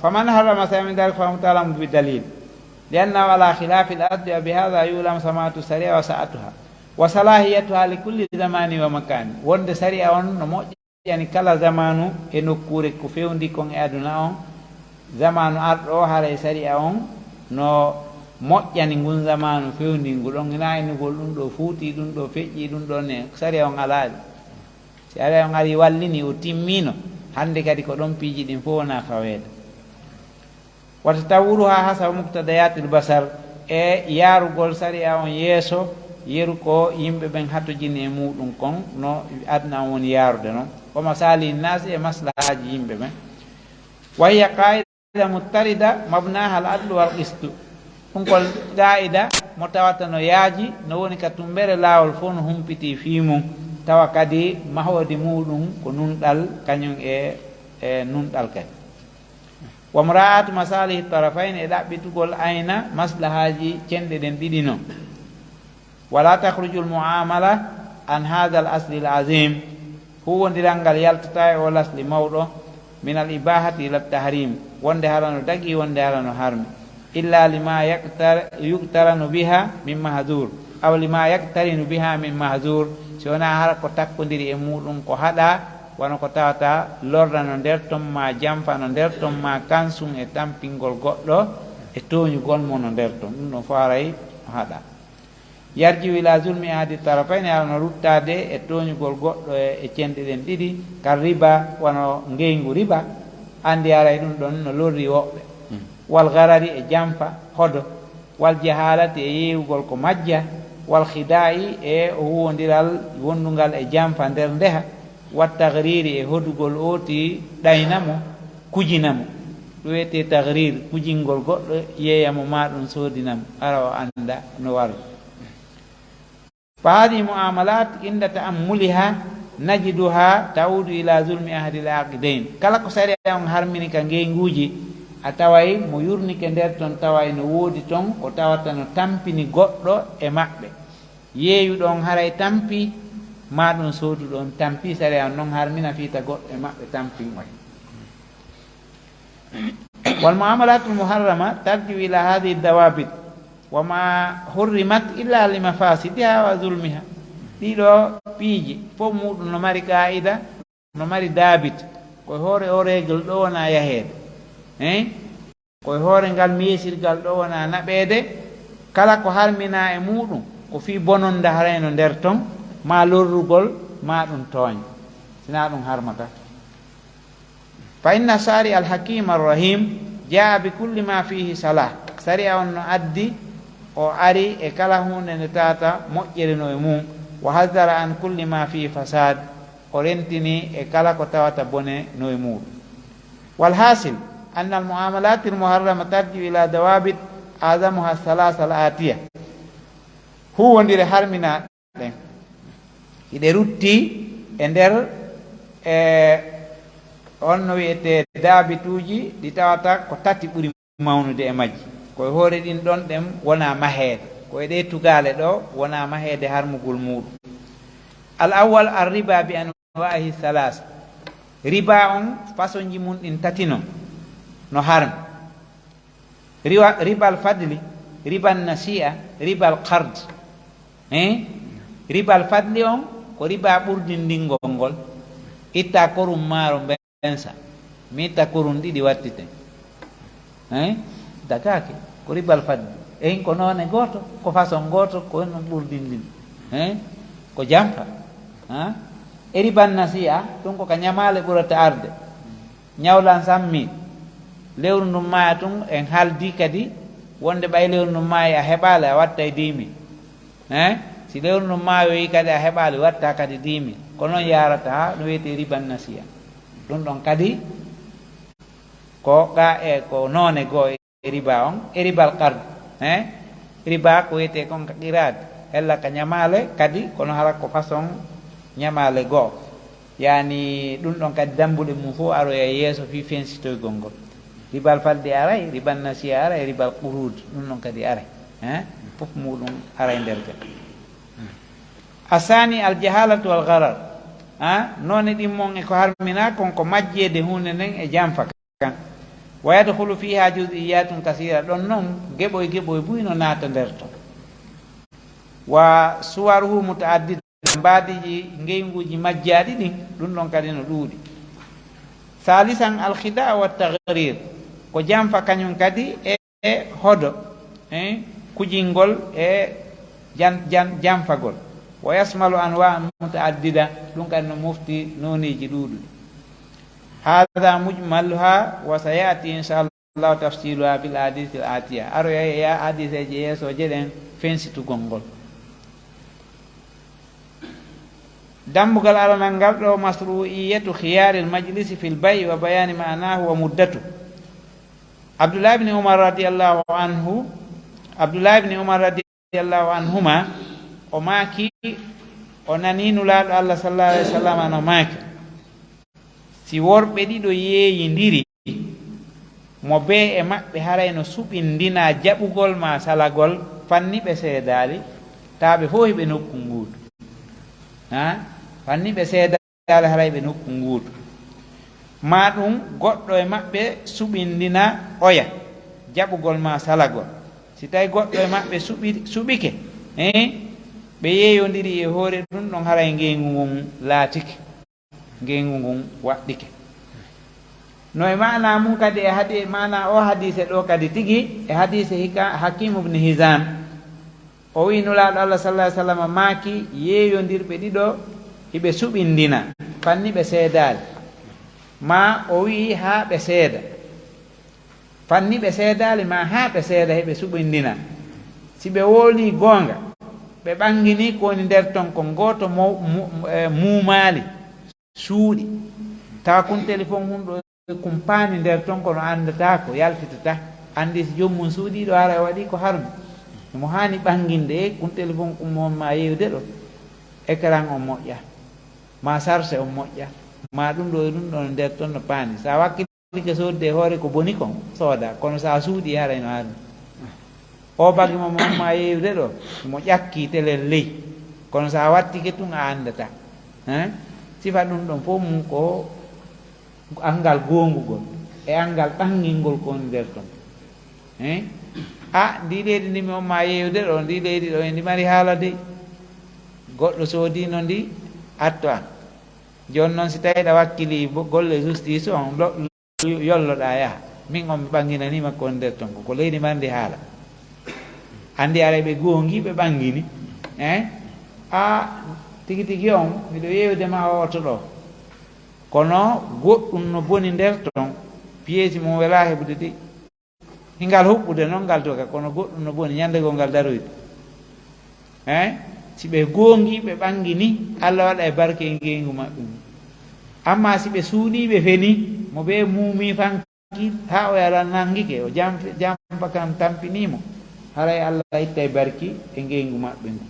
Speaker 1: فمن حرم شيئا من ذلك فهو متعلم بالدليل لأنه على خلاف الأرض بهذا يعلم سماعة الشريعة وسعتها وصلاحيتها لكل زمان ومكان وند شريعة on no moƴƴani kala zamanu e nokkure ko fewndi kon e aduna on zamanu arɗo hara e shari'a on no moƴƴani ngun zamanu fewndi ngu ɗon naynugol ɗum ɗo fuuti ɗum ɗo feƴƴi ɗum ɗon e shari'a on alaaɗi shari'a on ari wallini o timmino hande kadi ko ɗon piiji ɗin fof wona faweede watatawuruha hasaba muktadayatil basar e yarugol sharia on yeeso yeru ko yimɓe ɓen hattojini e muɗum kon no adna on woni yarude noon wa masali nasi e maslahaji yimɓe ɓen wa hiya qaida muttarida mabnaha al adlu wal qistu ɗum ko qaida mo tawata no yaaji no woni ka tumbere laawol fof no humpiti fi mum tawa kadi mahode muɗum ko nunɗal kañum e nunɗal kadi wa mura'atu masalihi tarafain e ɗaɓɓitugol ayna maslahaji cenɗe ɗen ɗiɗi no wala takhruju lmuamala an hadha al asli l azim huwodiral ngal yaltata e o lasli mawɗo min al ibahati ila tahrim wonde harano dagi wonde harano harmi illa lima yuktaranu biha min mahdur aw lima yaktarinu biha min mahdur si wona hara ko takkodiri e muɗum ko haɗa wona ko tawata lorda no nder ton ma jamfa no nder ton ma kansum e tampingol goɗɗo e toñugol mo no nder ton ɗum ɗon fo haray haɗa yarjiu ila zulmi ahadi tarafayne alano ruttade e toñugol goɗɗo e cenɗe ɗen ɗiɗi kal riba wono ngeygu riba andi aray ɗum ɗon no lorri woɓɓe wal garari e jamfa hodo wal jahalati e yewugol ko majja wal khida'i e huwodiral wondungal e jamfa nder ndeha wat tagriri e hodugol oti ɗaynamo kujinamo ɗum wiyete tagrir kujingol goɗɗo yeeyamo ma ɗum soodinamo ara o anda no wari fa hadi muamalat inda ta'ammuliha najiduha taudu ila zulmi ahadi l aqidain kala ko sari on harmini ka ngeyguji a taway mo yurnike nder ton taway no woodi ton ko tawata no tampini goɗɗo e maɓɓe yeeyuɗon haray tampi ma ɗum sooduɗon tampi sari on noon harmina fiita goɗɗo e maɓɓe tampin oy wal muamalatul muharrama tarjiu ila hadihi dawabit wama hurrimat illa li mafasidiha wa zulmiha ɗiɗo piiji fof muɗum no mari qaida no mari daabit koye hoore o régle ɗo wona yaheede koye hoore ngal meesirgal ɗo wona naɓeede kala ko harmina e muɗum ko fi bononda harayno nder ton ma lorrugol ma ɗum tooña sina ɗum harmata fa inna sari alhakim arrahim jaa bi kulli ma fihi salah sari a on no addi o ari e kala hunde nde tata moƴƴere no e mum wa hadara an kulli ma fihi fasad o rentini e kala ko tawata bone no e muɗum walhasil anna almuamalat almuharrama tarjiu ila dawabit adamuha salasa al atiya huwodire harmina ɗen hiɗe rutti e nder on no wiyete daabituji ɗi tawata ko tati ɓuri mawnude e majji koye hoore ɗin ɗon ɗen wona maheede koye ɗe tugale ɗo wona maheede harmugol muɗum al awwal ar riba bi anwahi salasa riba on façon ji mum ɗin tatino no harmi ribal fadli ribal nasi'a ribal qard ribal fadli on ko riba ɓurdindingol ngol itta korum maaro bensa mi itta korum ɗiɗi wattite dagake ko ribal fadli eyin ko noone gooto ko façon gooto ko non ɓurdindin ko jamfa e ribal nasi'a ɗum ko ka ñamale ɓurata arde ñawlan sammi lewru ndum maya tun en haaldi kadi wonde ɓay lewru ndum maayi a heɓaali a watta e 10 000 si lewru ndum maayoyi kadi a heɓaali watta kadi 10 000 ko noon yarata ha no wiyete riban nasiya ɗum ɗon kadi ko ga e ko noone goo e riba on e ribal qard riba ko wiyete kon ka qirade hella ka ñamale kadi kono hara ko façon ñamale goo yani ɗum ɗon kadi dambuɗe mum fof aroya yeeso fi fensitoygol ngol ribal falde aray ribal nasiya aray ribal qurud ɗum ɗon kadi aray fof muɗum aray nder ga asani aljahalatu wal gharar none ɗimmon e ko harmina konko majjede hunde nden e jamfa kan wa yadkhulu fiha juz'iyatun kasira ɗon noon geɓoy buyno naata nder to wa suwaruhu mutaaddida mbaadiji ngeyguji majjaɗi ɗin ɗum ɗon kadi no ɗuuɗi salisan alkhida wa tagrir ko jamfa kañum kadi e hodo kujingol e jamfagol wa yasmalu anwa mutaaddida ɗum kadi no mofti noniji ɗuuɗuɗi hada mujmaluha wa sayati inchallahu tafsiluha bil hadith al atiya aroya ya hadiseji yeesoje ɗen fensitugol ngol dambugal aranal ngal ɗo masru'iyatu khiyari lmajlisi fi lbayi wa bayani manahu wa muddatu abdullah ibni umar radiallahu anhuma o maaki o nani nulaaɗo allah sallallahu alayhi wa sallam no maaki si worɓe ɗiɗo yeeyindiri mo be e maɓɓe haray no suɓindina jaɓugol ma salagol fanni ɓe seedali taɓe fof hiɓe nokku nguutu ha fanni ɓe seedali haray ɓe nokku nguutu ma ɗum goɗɗo e maɓɓe suɓindina oya jaɓugol ma salagol si tawi goɗɗo e maɓɓe suɓike ɓe yeeyodiri e hoore ɗum ɗon haray ngengu ngun laatike ngengu ngun waɗɗike no e mana mum kadi e hadi mana o hadise ɗo kadi tigi e hadise Hakim ibn Hizam o wi nulaaɗo Allah sallallahu alaihi wasallam maaki yeeyodirɓe ɗiɗo hiɓe suɓindina fanni ɓe seedali ma o wi ha ɓe seeda fanni ɓe seedali ma ha ɓe seeda heɓe suɓindina si ɓe wooli goonga ɓe ɓangini ko woni nder ton ko gooto muumali suuɗi tawa kun téléphone hum ɗo kumpani nder ton kono andata ko yaltitata andi so jommum suuɗiɗo ara e waɗi ko harmi mo hani ɓanginde kun téléphone kum ma yewde ɗo écran o moƴƴa ma charge o moƴƴa ma ɗum ɗo e ɗum ɗo nder ton no paani sa wakkilike sodde hoore ko boni kon sooda kono sa suuɗi haray no harmi o bagi mo ma yewde ɗo mo ƴakki telel ley kono sa wattike tun a andata sifa ɗum ɗon fof mum ko angal gongugol e angal ɓangingol ko woni nder ton ndi leydi ndi mi on ma yewde ɗo ndi leydi ɗo e ndi mari haala de goɗɗo soodino ndi atto an joni noon si tawi ɗa wakkili golle justice on yolloɗa yaha min on mi ɓanginanima ko woni nder ton ko leydi marndi haala andi ara ɓe gongi ɓe ɓangini tigi tigi on miɗo yewdema oto ɗo kono goɗɗum no boni nder ton piyeji mum wela heɓude de hingal huɓɓude noon ngal doga kono goɗɗum no boni ñandego ngal daroyde si ɓe gongi ɓe ɓangini Allah waɗa e barke e ngengu maɓɓe amma si ɓe suuɗi ɓe feni mo ɓe muumi fanki ha o yara nangike o jampa kam tampinimo haray Allah itta e barki e ngengu maɓɓe ngu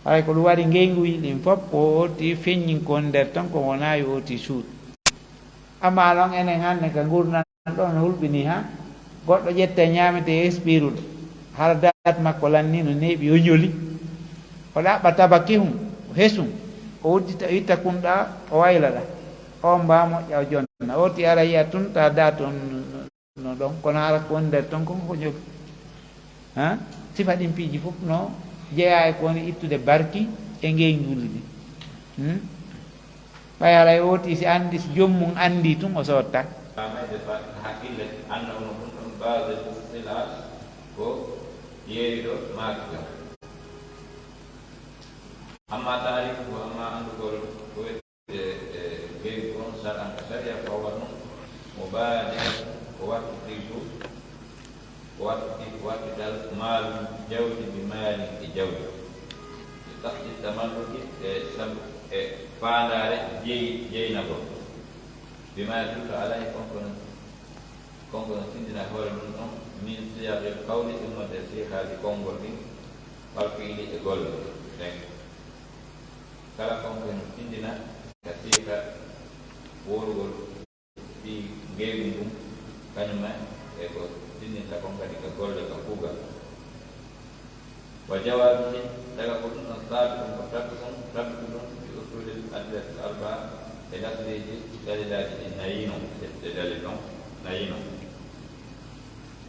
Speaker 1: haray ko ɗum waɗi ngengu yiɗin fof ko oti feññin ko nder ton ko wona yo oti suuɗ amma noon enen hannde ka gurnan ɗon hulɓini ha goɗɗo ƴetta ñamete espiruɗo hara dat makko lanni no neeɓi o ñoli o ɗaɓɓa tabaki hum hesum o uddita itta kumɗa o waylaɗa o mba moƴƴa o jonna oti ara yiya tun ta da toon no ɗon kono hara ko woni nder ton kon ko ñoli sifa ɗin piiji fof no jeeya e ko woni ittude barki e ngenguli ɗi ɓay haray woti si andi so jommum andi tun o sotta
Speaker 3: hakkille anna ono ɗum ɗon base silas ko yeeriɗo maakiga amma taarif ko amma andugol ko wette gewi on saɗanka saria ko wat noon mo baade ko wattiɗiɗu ko wattital maalum jawdi mi maali e jawdi taxti tamalluki e sabu e faandare jeynagol bi maali tuto alay konkono tindina hoore mum ɗon min siyaɓe kawli ummode sihaaji konngol ɗin falfiili e golle ɗen kala konkono tindina ka siiha worugol ɗi ngeewi ndum kañuma e ko tindinta kon kadi ka golle ka kuugal wa jawaabi daga ko ɗum ɗon saabi ɗum ko tabbi ɗum ɗi usulil adillati arba e dasdeji dalilaji ɗi nayino ƴettude dalil ɗon nayino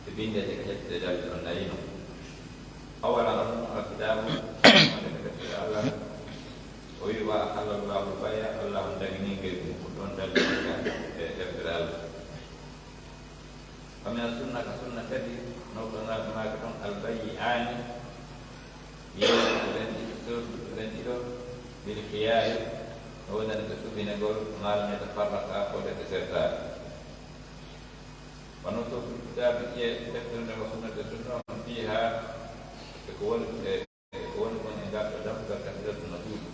Speaker 3: e bindete ko ƴettude dalil ɗon nayino awala ɗum alkitabu Allah o wi wa halallahu baya Allah on dagini ngel ko ɗon dalil e deftere Allah kamina sunna ka sunna kadi nawtonaɓe maaka ɗon albayi'ani ren ɗiɗo bil hiyayi o wonani ko subinegol maalmeta farraka fode ko sertade wono to kitabe ƴe deftere nde ko sunnate sunna on fiha e ko woni kon e ngarɗo damgal kasidatu no tuuɗi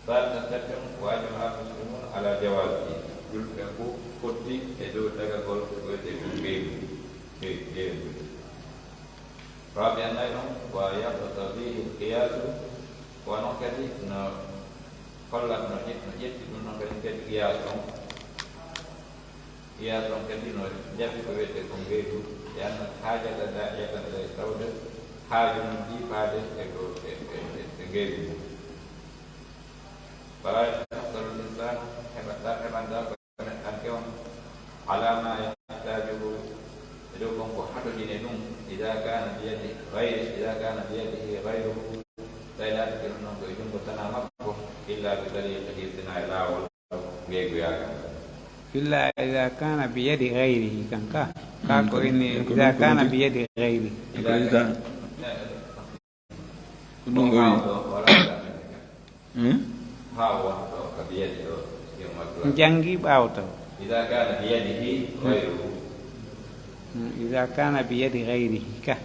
Speaker 3: balta settem wajama ha muslimun ala jawabi julɓe fof fotti e dow dagagol ko wiyete ko geewi rabi annayi noon wa yabtata bihi qiyasu wono kadi no kollat no ƴetti ɗum noon kadi kadi qiyas on iya tong kedino jabi ko wete ko ngeydu yanna haajata da yata da tawde haaju non di faade e ko e ngeydu fala yaqtaru insan hebanda ko anke on alama yahtajuhu edo kon ko hatojine ɗum ida kana biyadi gayrihi gayruhu taylade keno noon ko e jungo tana makko illa bi dalil hirtina e laawol ngeygoyaga
Speaker 1: إلا إذا كان بيد غيره كان كاكو إن إذا كان بيد غيره جنگي باوتو
Speaker 3: إذا كان بيده غيره
Speaker 1: إذا كان بيد غيره كا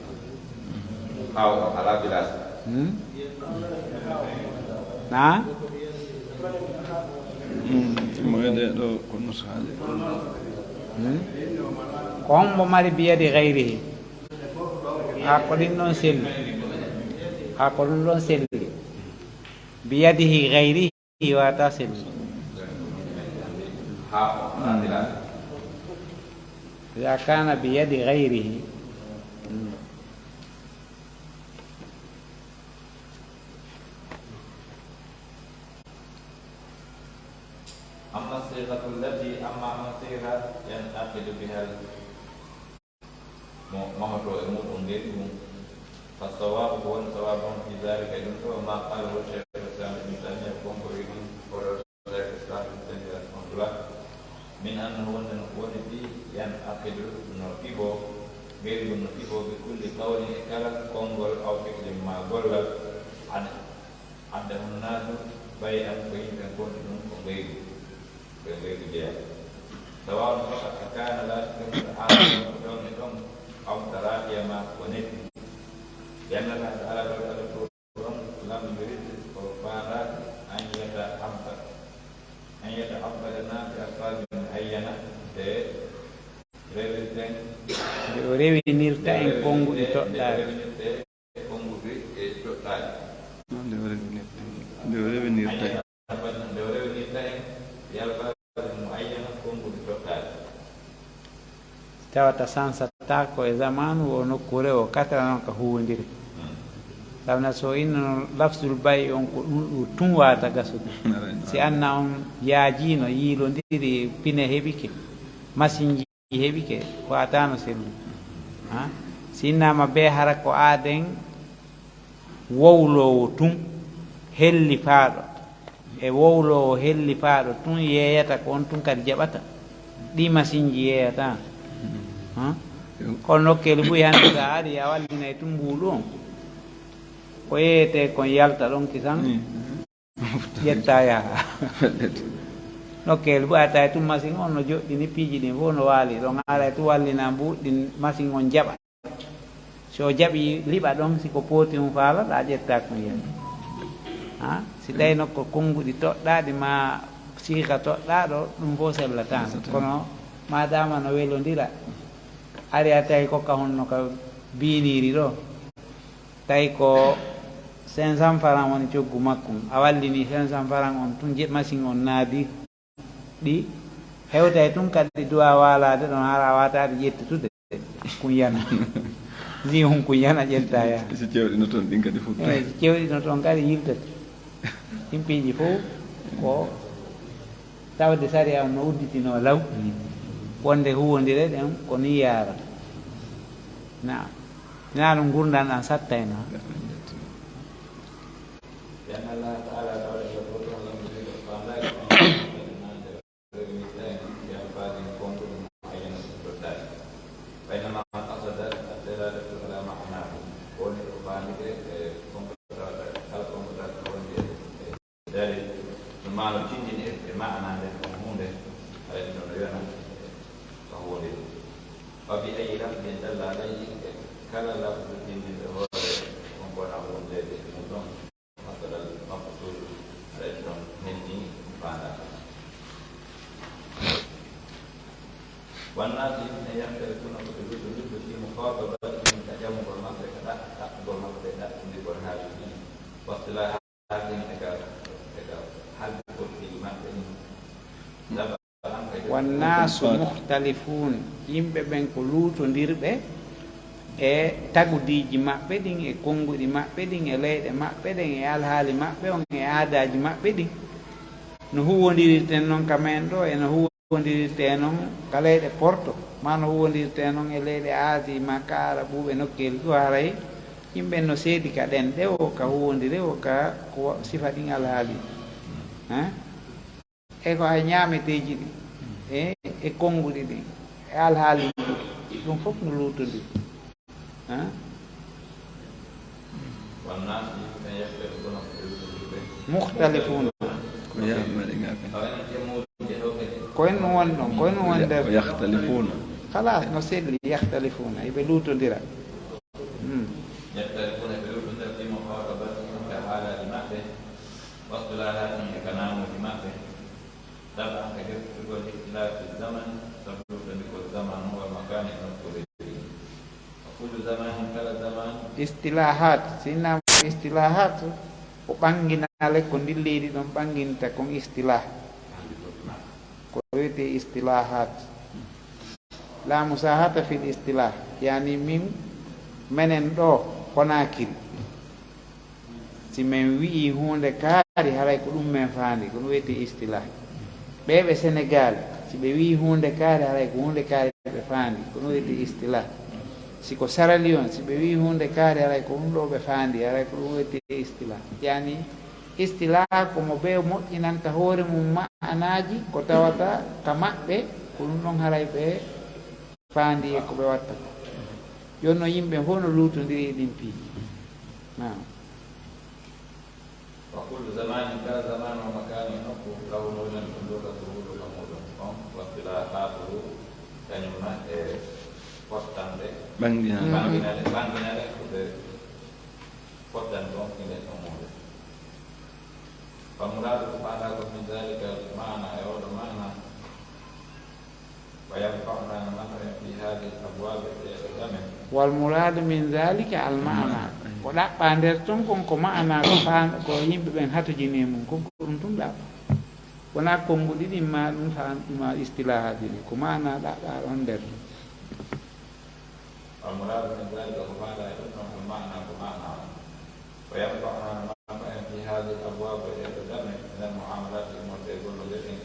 Speaker 3: أو على بلاس
Speaker 1: نعم kon mo mari biyadi gayrihi ha ko din non selli ha ko ɗum ɗon selli biyadihi gayrihi wata selli إذا كان بيد غيره
Speaker 3: أما الصيغة التي أما صيغة ينعقد بها المهر المؤمن فالصواب هو الصواب في ذلك وما قاله الشيخ الإسلام ابن تيمية وقريب ورسول الإسلام ابن تيمية رحمه الله من أنه الذي ينعقد نركبه غير نركبه بكل قول كلام قنقل أو فعل ما قل عنده الناس بيئا فإن كنت غيره dia sawal akan la don au tara dia ma konit yana la ala turun lam yurid para anyata abba lana bi aqal ayyana de rewiten
Speaker 1: de rewenirta en kongu e toɗɗade
Speaker 3: kongu e toɗɗade
Speaker 2: de rewenirta
Speaker 1: tawata sansata ko e zamanu o nokkure o katra noon ka huwodiri sabna so inno lafsul bayi on ko ɗum ɗo tun wata gasude si anna on yaajino yiilodiri pine heɓike machine ji heɓike watano sellu si innama be hara ko aaden wowlowo tun helli faaɗo e wowlowo helli faaɗo tun yeeyata ko on tun kadi jaɓata ɗi machine ji yeeyata kono nokkeli ɓuyi hannde sa ari a wallinay tum mbuuɗu on ko yeyete kon yalta ɗon kisan ƴetta yaha nokkeli ɓuyi ata tum machine on no joɗɗini piiji ɗin fof no waali ɗon ara tum wallina mbuɗɗin machine on jaɓa so jaɓi liɓa ɗon siko pooti mum faalaɗa ƴetta kon yeeya si tawi nokko konnguɗi toɗɗaɗi ma siika toɗɗaɗo ɗum fof sellatano kono madama no welodira ari a tawi kokka honno ka biniri ɗo tawi ko 500 francs woni coggu makkum a wallini 500 francs on tun machine on naadi ɗi hewtay tun kadi duwa walade ɗon hara watade ƴettitude kum yana ni hum kum yana ƴetta ya
Speaker 2: si cewɗino toon ɗin kadi fuɗɗa
Speaker 1: si cewɗino toon kadi yiltete himpiiji fof ko tawde sari on no udditino law wonde huwodire ɗen ko ni yaara na ɗum gurdanɗan sattayno
Speaker 3: وبأي لفظ دل عليه كلا لفظ هو مقول عمود ذلك المدن مثل المقصود رجل مني فانا والناس يختلفون في مخاطبة من تجمع المنطقة تقبل المنطقة من برهان واصطلاحات هل تكون في المنطقة
Speaker 1: wannasu muhtalifun yimɓe ɓen ko luutodirɓe e tagudiji maɓɓe ɗin e konnguɗi maɓɓe ɗin e leyɗe maɓɓe ɗen e alhaali maɓɓe on e aadaji maɓɓe ɗin no huwodirten noon ka men ɗo eno huwodirte noon ka leyɗe porto ma no huwodirte noon e leyɗe aadi ma ka arabuɓe nokkeli ɗo haray yimɓe no seedi ka ɗen ɗe o ka huwodire o ka ko sifa ɗin alhaali e ko hay ñaameteji ɗi e konnguɗi ɗin e alhaali ɗum fof no luutodi muhtalifuna koyen no woni ɗon koyen no woni nder
Speaker 2: yahtalifuna
Speaker 1: kala no seeɗi yahtalifuna eɓe luutodira
Speaker 3: يختلفون في الوجود في مخاطبتهم كحالة لمأته واصطلاحاتهم كنام لمأته طبعا كثير تقول اختلاف الزمن تبلغ بكل زمن والمكان المذكور وكل زمان كلا زمان
Speaker 1: istilahat sinam istilahat ko ɓanginale ko ndilleɗi ɗon ɓanginta kon istilah ko wiyete istilahat la musahata fil istilah yani min menen ɗo Konakiri si min wi'i hunde kaari haray ko ɗum men faandi ko ɗum wiyete istilah ɓeɓe Sénégal si ɓe wi'i hunde kaari haray ko hunde kaari ɓe faandi ko ɗum wiyete istilah si ko Sierra Leone si ɓe wi'i hunde kaari haray ko ɗum ɗo ɓe faandi haray ko ɗum wiyete istilah yani istilah komo ɓe moƴƴinanta hoore mum ma'anaji ko tawata ka maɓɓe ko ɗum ɗon haray ɓe faandi e ko ɓe watta jonno yimɓe fof no luutodiri ɗin piiji nam
Speaker 3: وكل زمان كان زمان ومكان نقول له نولا كلوكة ظهور كمودة واختلافاته كلمة وقتاً بانجنا وقتاً ممكن أمور فمراد سبحانه من ذلك المعنى يعود معنى وينفعنا مثلا في هذه الأبواب الزمن
Speaker 1: والمراد من ذلك المعنى ko ɗaɓɓa nder ton konko ma'ana ko yimɓe ɓen hatojini mum konko ɗum tum ɗaɓɓa wona konnguɗi ɗin ma ɗum ma istilahaji ɗi ko ma'ana ɗaɓɓa ɗon nder
Speaker 3: المراد من ذلك هذا يفهم المعنى بمعنى وينفعنا مثلا في هذه الابواب الزمن من المعاملات المتقول لكن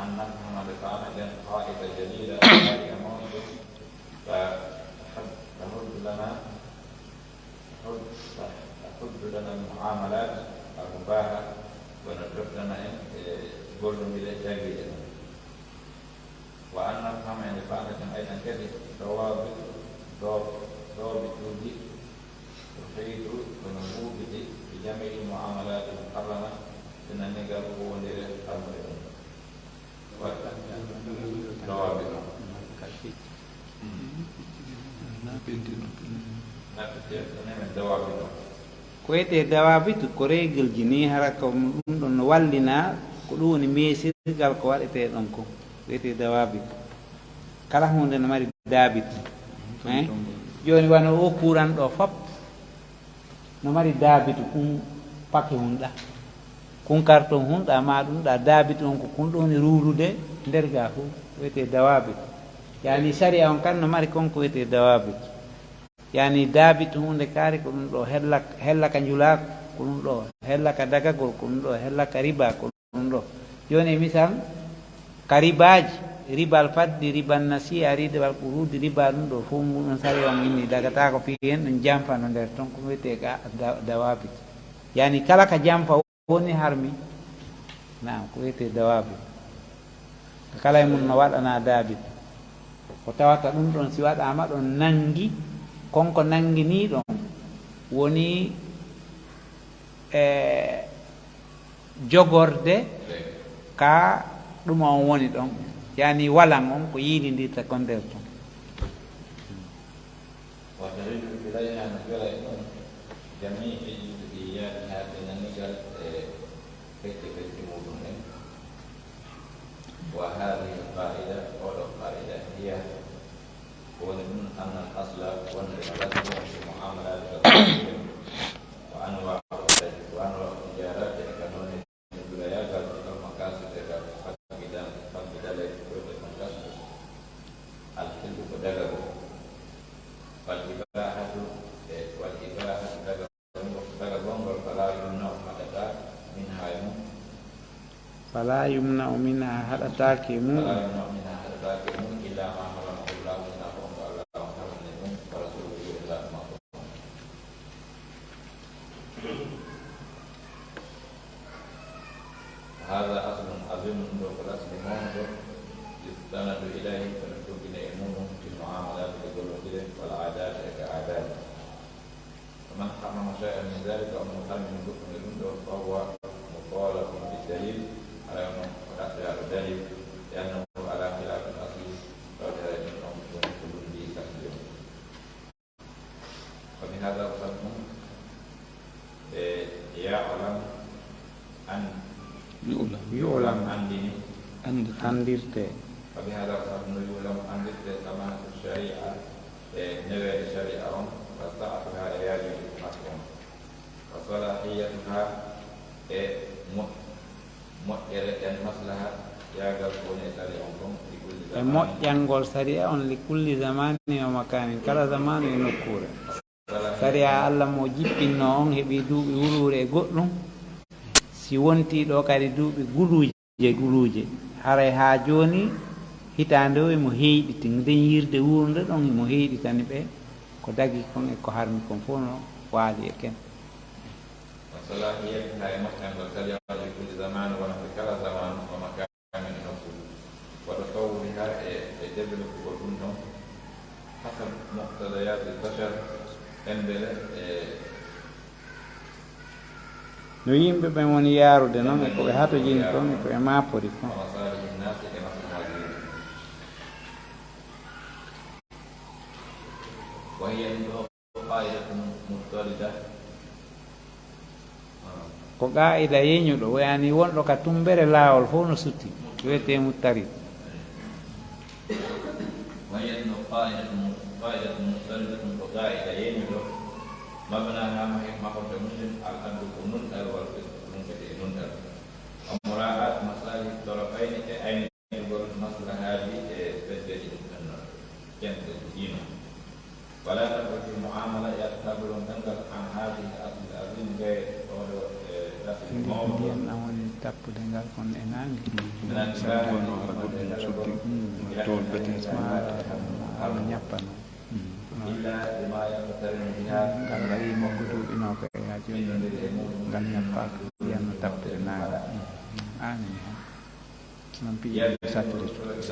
Speaker 3: أن نفهم بفعل قاعدة جديدة هذه موجود تحد لنا المعاملات المباحة ونترك لنا قول بالإيجابية وأن نفهم عند فعلة أيضا كذب ضابط وجه تحيط ونبوغ بجميع المعاملات المحرمة من النقل ونير الأمر ضوابط
Speaker 1: ko wiyete dawabitu ko regelji ni hara ko ɗum ɗon no wallina ko ɗum woni meesirgal ko waɗete ɗon ko wiyete dawabitu kala hunde no mari daabitu joni wano o kuran ɗo fop no mari daabitu kum pake hunɗa kun carton hunɗa ma ɗum ɗa daabitu on ko kun ɗo woni rurude nder ga fof wiyete dawabitu yani saria on kan no mari konko wiyete dawabitu yani daabitu hunde kaari ko ɗum ɗo hella ka njulaako ko ɗum ɗo hella ka dagagol ko ɗum ɗo hella ka riba ko ɗum ɗo joni misal ka ribaji ribal faddi ribal nasiya ribal ɓurudi riba ɗum ɗo fof muɗum sari on inni dagata ko fi hen ɗum jamfano nder ton ko wiyete ka dawabit yani kala ka jamfa woni harmi nam ko wiyete dawabit kala e mum no waɗana daabit ko tawata ɗum ɗon si waɗama ɗon nangi konko nangini ɗon woni jogorde ka ɗum on woni ɗon yani walan on ko yiididirta kon nder ton
Speaker 3: وهذه القاعدة أو القاعدة هي أن الأصل والنسبة في معاملات التجارة وأنواع التجارات كقانون الولايات والمقاصد
Speaker 1: فلا يمنع منها حتى مو
Speaker 3: فلا يمنع منها حتى إلا ما حرمه الله سبحانه وتعالى وحرمه ورسوله إلا ما حرمه. هذا أصل عظيم والأصل منظر يستند إليه فنسوق إليه في المعاملات الدولية والعادات كعادات. فمن حرم شيئا من ذلك أو من حرم من ركن منه فهو مخالف بالدليل على أنه قد الدليل لأنه على خلاف الأصل فجاء منهم كل به تسليم. فبهذا الرسم يعلم أن يعلم عن دينه
Speaker 1: andirte
Speaker 3: فبهذا الرسم يعلم عن ذكر سماحة الشريعة نوى الشريعة وسعتها يجب حقهم وصلاحيتها مؤثرة مصلحة يجب أن يسرعهم في كل زمان.
Speaker 1: moƴƴangol sariya on li kulli zamani wa makanin kala zamanu e nokkure sariya Allah mo jippinno on heɓi duuɓi wurure e goɗɗum si wonti ɗo kadi duuɓi guluje haray ha joni hitande o emo heyɗiti nden yirde wurde ɗon emo heyɗitani ɓe ko dagi kon e ko harmi kon fof no waali e ken
Speaker 3: وصلاحيتها مؤثرة مصلحة في كل زمان وفي كلا زمان ومكان نفسه وتصورها يجب كل حسب مقتضيات البشر عندنا
Speaker 1: no yimɓe ɓe woni yaarude noon e ko ɓe hatojini kon e ko ɓe mapori kon
Speaker 3: ومصالح الناس كما في الماضي وهي قاعدة مضطردة
Speaker 1: ko qa'ida yeñuɗo wayani wonɗo ka tumbere laawol fof no sutti wiyete muttarid
Speaker 3: وهي قاعدة مضطردة وقاعدة يجب مبناها محور مسلم الأمر المنكر والمنكر المنكر ومراعاة مصالح الطرفين أين يقول مصلحة هذه تجد الدين ولا تكون في المعاملة يعتبر تنقل عن هذه الأصل العظيم غير
Speaker 1: ndiyan an woni tappude ngal kon e nangi ala ñappano ngal wayi makko duuɓino ko e ha joni ngal ñappaka wiyanno tappude nangi anani hen non piƴi sattude ɗo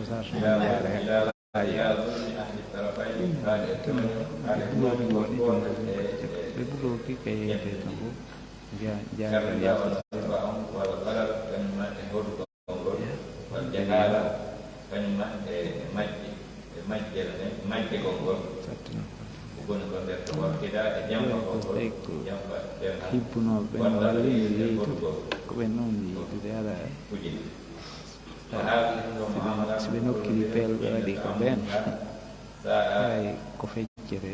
Speaker 1: sa jaara hen ɓe ɓuroki ka yeyde tan fof hibbunoɓe ɓe no wallinde yeytude ko ɓe noon yeytude ala si ɓe nokkiri peel ɓe waɗi ko ɓen hay ko feccere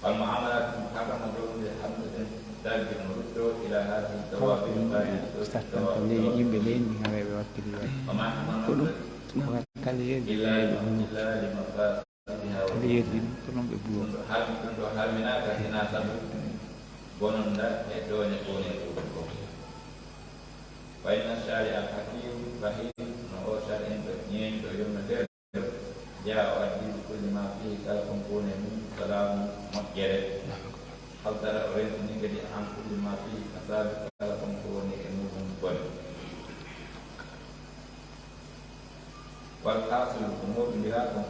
Speaker 3: والمعاملات المحرمة ترجع الرجوع إلى هذه الدوافع
Speaker 1: yimɓe leydi hawe ɓe wakkili ko ɗum kala yerdi kala yerdi ɗum ko ɗon ɓe ɓuuro
Speaker 3: harminaka hina sabu bononda e doñe kone ɗuɗo fa inna shari al hakim rahim no o shari en ɗo ñeeni ɗo yomnotere jaa o addi kulli ma fihi kala kon kone mum salamu moƴƴere haltara o rentini kadi an kulli ma fihi asabi kala kon ko woni e muɗum bone wal hasil ko moɓidira kon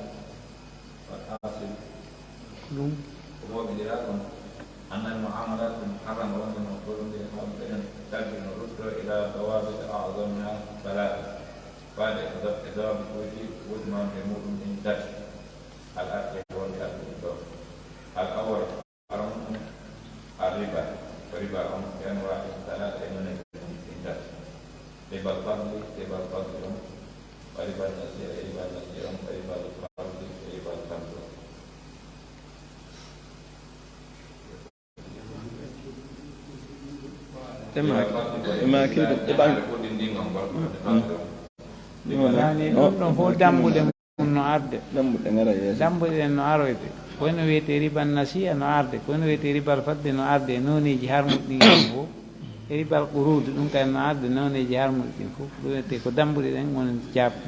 Speaker 3: wal hasil
Speaker 1: ɗum
Speaker 3: ko moɓidira kon annal muamalat muharrama wonde no golondiri hamɓe en taggi no rutto ila dawabit a'zamiha salata faade e dawabi kuuji wudmande muɗum en tati al arte wonde alɗum ɗo al awwal aron الربا وربا بأنواع ثلاثة من الإنتاج ربا الفضل ربا الفضل وربا النسير ربا النسير وربا الفضل ربا الفضل
Speaker 2: ma kiiɗo ɗeɓani
Speaker 1: yani ɗum ɗon fof dambuɗe mum no arde
Speaker 2: dambuɗe ngara yeeso
Speaker 1: dambuɗe ɗen no aroyde koyno wiyete ribal nasiya no arde koyno wiyete ribal fadde no arde e noneji harmuɗi ɗin fof e ribal qurude ɗum kay no arde noneji harmuɗi ɗin fof ɗum wiyete ko dambuɗe ɗen woni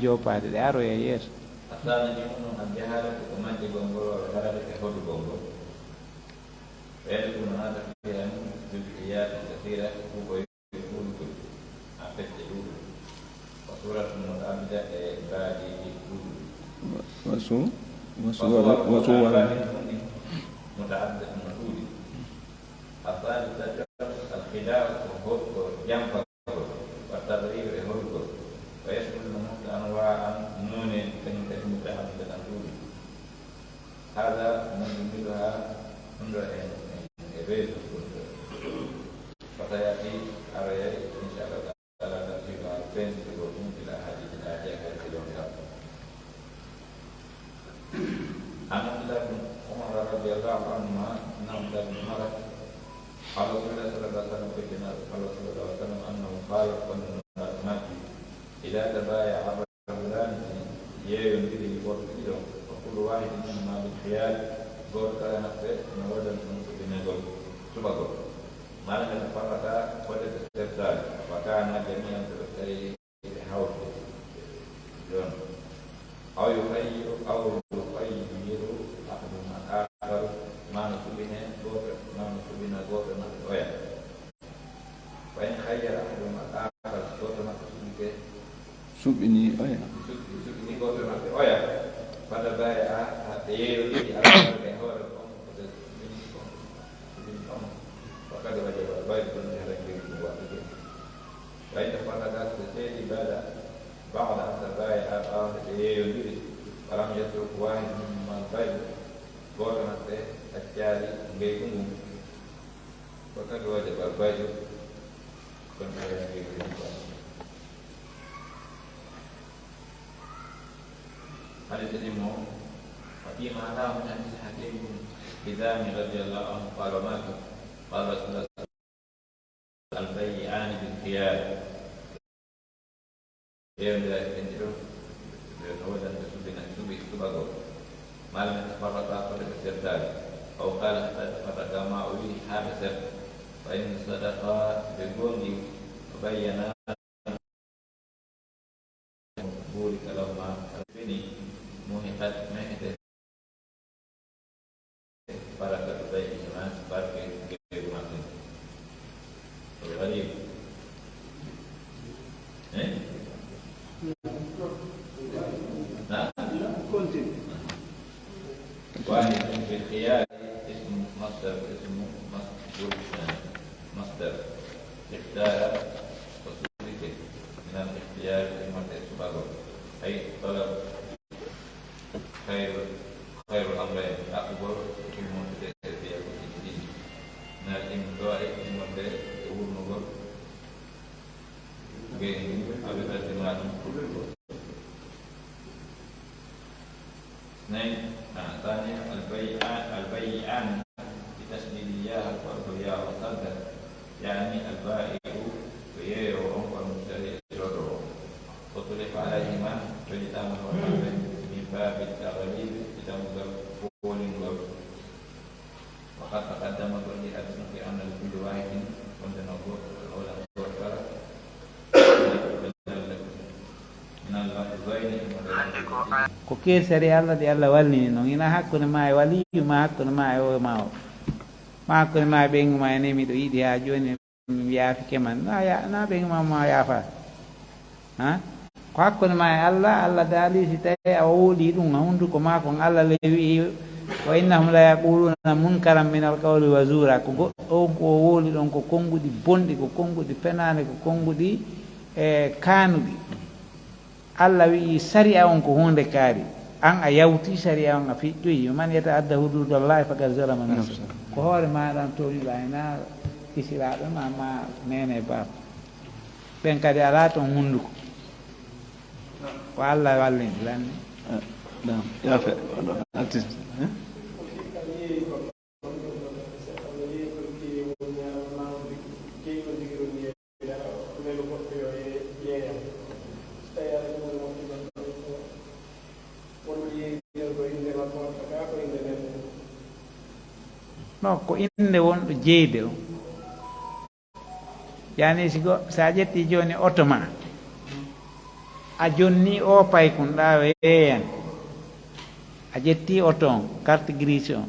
Speaker 1: jopade ɗe aroya yeeso
Speaker 3: asanaji mum noon an jahalate ko majje gongol walla haralete hodu gongol ويدخل هذا كثيرا جزئيات كثيرة ويقول أفتح وصورة متعددة بعد
Speaker 2: وصور
Speaker 3: متعددة المفعول الثالثة الخلاف جنب والتغيير هرب ويشمل الموت أنواعا نون كلمة متعددة المفعول هذا نجملها عند فسيأتي عليه إن شاء الله تعالى تفسير الفين في الوجود إلى حديث الآية في اليوم الآخر. عن عبد الله بن عمر رضي الله عنهما أن عبد الله بن عمر قال رسول الله صلى الله عليه وسلم في جنازة قال صلى الله عليه وسلم أنه قال والناس إذا تبايع الرجلان ينزل بفرق وكل واحد منهما بالخيال قول كان نفسه نودا نقول سبقوا ما لم يتفرق وجد استرسال وكان جميعا تبتلي بحوله أو يخير أحدهما الآخر ما نسبنا غوث نحوه فإن خير أحدهما الآخر غوث نحوه
Speaker 2: سبني أويا
Speaker 3: غوث نحوه فتبايع يلي على وقد وجب البيت من هذه الوقت فإن فرقت السيد بعد أن تبايع الآخر يلي ولم يترك واحد مما البيت قرنت الجاري بينهم وقد وجب البيت من هذه الوقت هل تجمع وفيما راه من حديث حكيم حزام رضي الله عنه قال مات قال رسول الله البيعان بالخيار يوم لا ينجرون بنودا سبقوا ما لم يتفرقا فليسترسال أو قال تفرقا ما أولي حابسا فإن صدقا بقوم وبينا بورك لهما بني موهقت مهدة بركة بينهما بركة غير مكان الغريب نعم واحد في الخيار اسم مصدر مصدر اختار وسلك من الاختيار لما تسبقه أي طلب خير الأمرين أكبر في المنطقة في الدين من الإمضاء في المنطقة يقول نقول بين أبي الزمان اثنين ثانيا البيعان بتشديد الياء والياء وصدر يعني البائع ويا والمشتري يشرع وطلق عليهما فلتامر والحمد من باب التغليب بتمضى وقد تقدم بالحديث في أن لكل واحد كنت نقول الأولى والفرق من اللفظين
Speaker 1: ko kesari Allah ɗi Allah wallini noon ina hakkude ma e waliyu ma hakkude ma e o ma o ma hakkude ma e ɓeygu ma ene miɗo yiɗi ha joni mi yaafike man na ɓeygu ma yaafa ha ko hakkude ma e Allah daali si tawi a wooli ɗum hunduko ma kon Allah le wi wa innahum la yaquluna munkaran min alqawli wa zura ko goɗɗo on ko wooli ɗon ko konnguɗi bonɗi ko konnguɗi penani ko konnguɗi e kanuɗi Allah wi sariya on ko hunde kaari an a yawti sariya on a fiƴƴoyi man yata'adda hududallahi faqad zalama nafsa ko hoore maɗan toñuɗa hena kisiraɗo ma nene baaba ɓen kadi ala toon hunduko ko Allah wallini lanni
Speaker 2: yaafe artiste
Speaker 1: ɗo ko inde wonɗo jeyde o yani sigo sa ƴetti joni oto ma a jonni o paykunɗa weeyan a ƴetti oto on carte grise on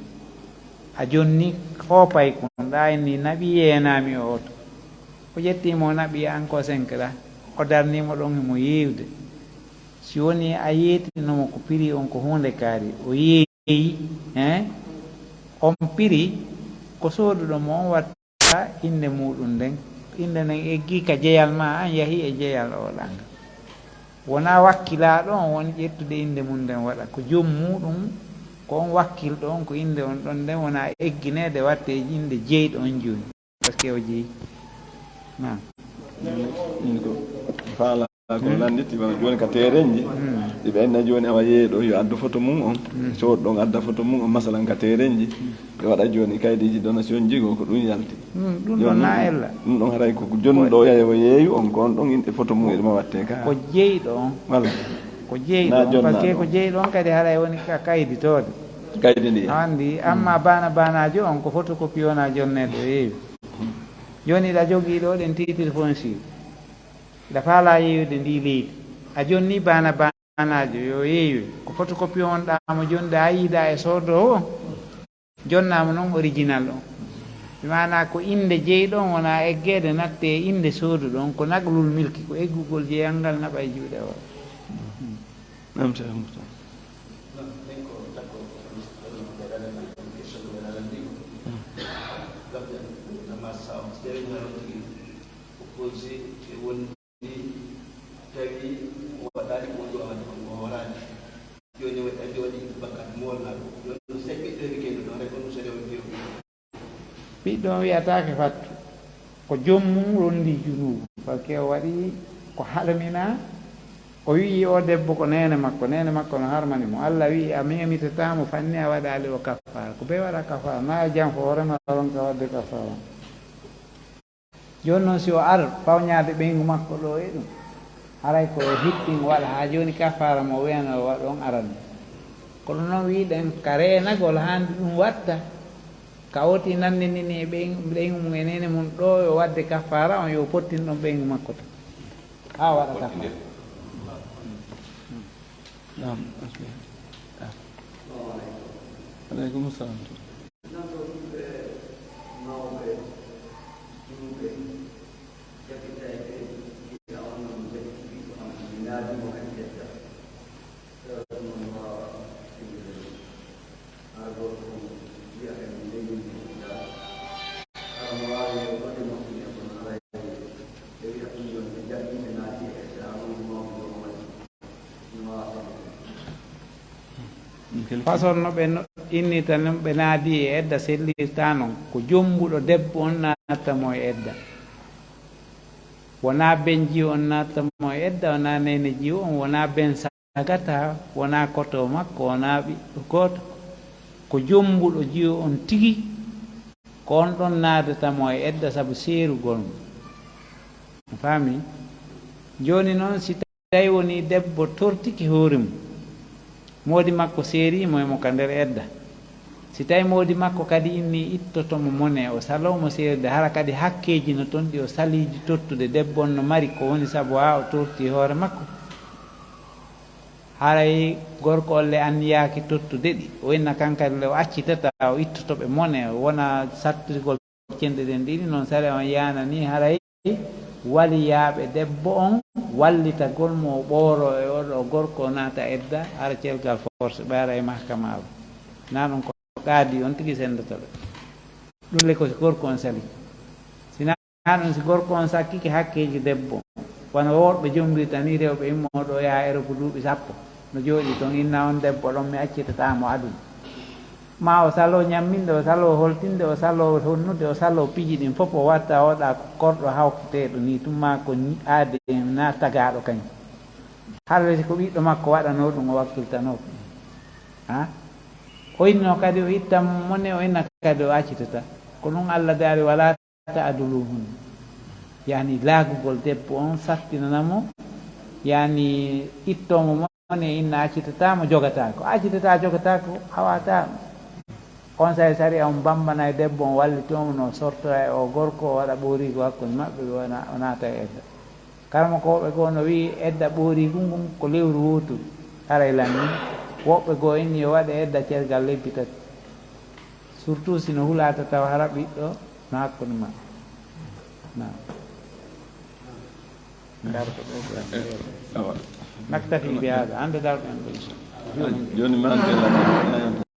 Speaker 1: a jonni o paykunɗa ni naɓi yenami o oto o ƴettimo naɓi an ko 5 ɗa o darnimo ɗon himo yewde si woni a yetinomo ko prix on ko hunde kaari o yeeyi on prix ko sooduɗomo on watta inde muɗum nden inde nden eggi ka jeyal ma an yahi e jeyal oɗanga wona wakkilaɗo on woni ƴettude inde mum nden waɗa ko joom muɗum ko on wakkilɗo on ko inde on ɗon nden wona egginede watte inde jeyɗo on joni par ce que o jeeyi nam
Speaker 2: ko faala ko landitti bana joni ka terenji ɗi ɓenna joni awa yeeɗo yo addu photo mum on sooɗ ɗon adda photo mum on masalan ka terenji ɓe waɗa joni kaydiji donation jigo ko ɗum yalti
Speaker 1: ɗum ɗon na ella
Speaker 2: ɗum ɗon haray ko jonnuɗo yayewo yeeyu on ko on ɗon inde photo mum eɗuma watte ka
Speaker 1: ko jeyɗo on
Speaker 2: walla
Speaker 1: ko jeyɗo on par ce que ko jeyɗo on kadi haray woni ka kayditode
Speaker 2: kaydi ndi
Speaker 1: andi amma banajo on ko photocopie wona jonneɗo yeeyu joni ɗa jogui ɗo ɗen titre foncier ɗa faala yeeyude ndi leydi a jonni banajo yo yeeyoy ko photocopie on ɗamo joni ɗa yiiɗa e soodo o jonnama noon original on mana ko inde jeyɗon wona eggede natte inde sooduɗo on ko naglul milki ko eggugol jeyal ngal naɓa e juuɗe o ɓiɗɗo wiyatake fattu ko jommum rondi junubu par ce que o waɗi ko haɗamina o wii o debbo ko nene makko no harmanimo Allah wi a memitetamo fanni a waɗali o kaffara ko ɓe waɗa kaffara na jam fo horema ronka wadde kaffara joni noon si o ar pawñade ɓeygu makko ɗo e ɗum haray ko hippin waɗa ha joni kaffara mo wiyano o waɗa on arande kono noon wiɗen ka renagol hande ɗum watta ka oti nandinini e ɓeygu mum e nene mum ɗo yo wadde kaffara on yo pottin ɗon ɓeygu makko to ha waɗa kaffara
Speaker 2: aleykum salam
Speaker 1: façon no ɓe inni tan ɓe naadi e edda sellirta noon ko jombuɗo debbo on nattamo e edda wona ben jiyo on nattamo e edda wona nene jiyo on wona ben sagata wona koto makko wona ɓiɗɗo goto ko jombuɗo jiyo on tigi ko on ɗon nadatamo e edda saabu seerugol mo faami joni noon si tawi woni debbo tortiki hoore mum moodi makko seerimo emo ka nder edda si tawi moodi makko kadi inni ittotomo mone o salomo seerde hara kadi hakkeji no toon ɗi o saliji tottude debbo on no mari ko woni saabu ha o torti hoore makko haray gorko olle anniyaki tottude ɗi o inna kankadi le o accitata o ittotoɓe mone wona sattirgol cenɗe ɗen ɗiɗi noon sare on yana ni haray waliyaɓe debbo on wallitagol mo ɓooro e oɗo gorko naata edda hara celgal force ɓe e mahkama o na ɗum ko qaadi on tigui sendatoɓe ɗum le ko si gorko on sali sina ɗum si gorko on sakkiki hakkeji debbo wona worɓe jombirta ni rewɓe immoɗo yaha ero ko duuɓi 10 no jooɗi toon inna on debbo ɗon mi accitatamo aduna ma o salo ñamminde o salo holtinde o salo honnude o salo piiji ɗin fof o watta oɗa korɗo hawteteɗo ni tumma ko aade na tagaɗo kañum harde ko ɓiɗɗo makko waɗano ɗum o wakkiltano ha o inno kadi o ittan mone o inna kadi o accitata ko ɗum Allah daari wala ta'duluhun yani laagugol debbo on sattinanamo yani ittomo mone inna accitatamo jogatako accitata jogatako hawatamo conseil sari on bambana e debbo on wallitomo no sortora e o gorko o waɗa ɓoorigo hakkude maɓɓe o naata e edda karama ko woɓɓe goo no wi edda ɓoorigu ngun ko lewru wotu haray lanni woɓɓe goo inni yo waɗa edda cergal lebbi tati surtout sino hulata taw hara ɓiɗɗo no hakkude ma darko ɗo naktafi bihada hande darɗen ɗo inchallah
Speaker 2: joni ma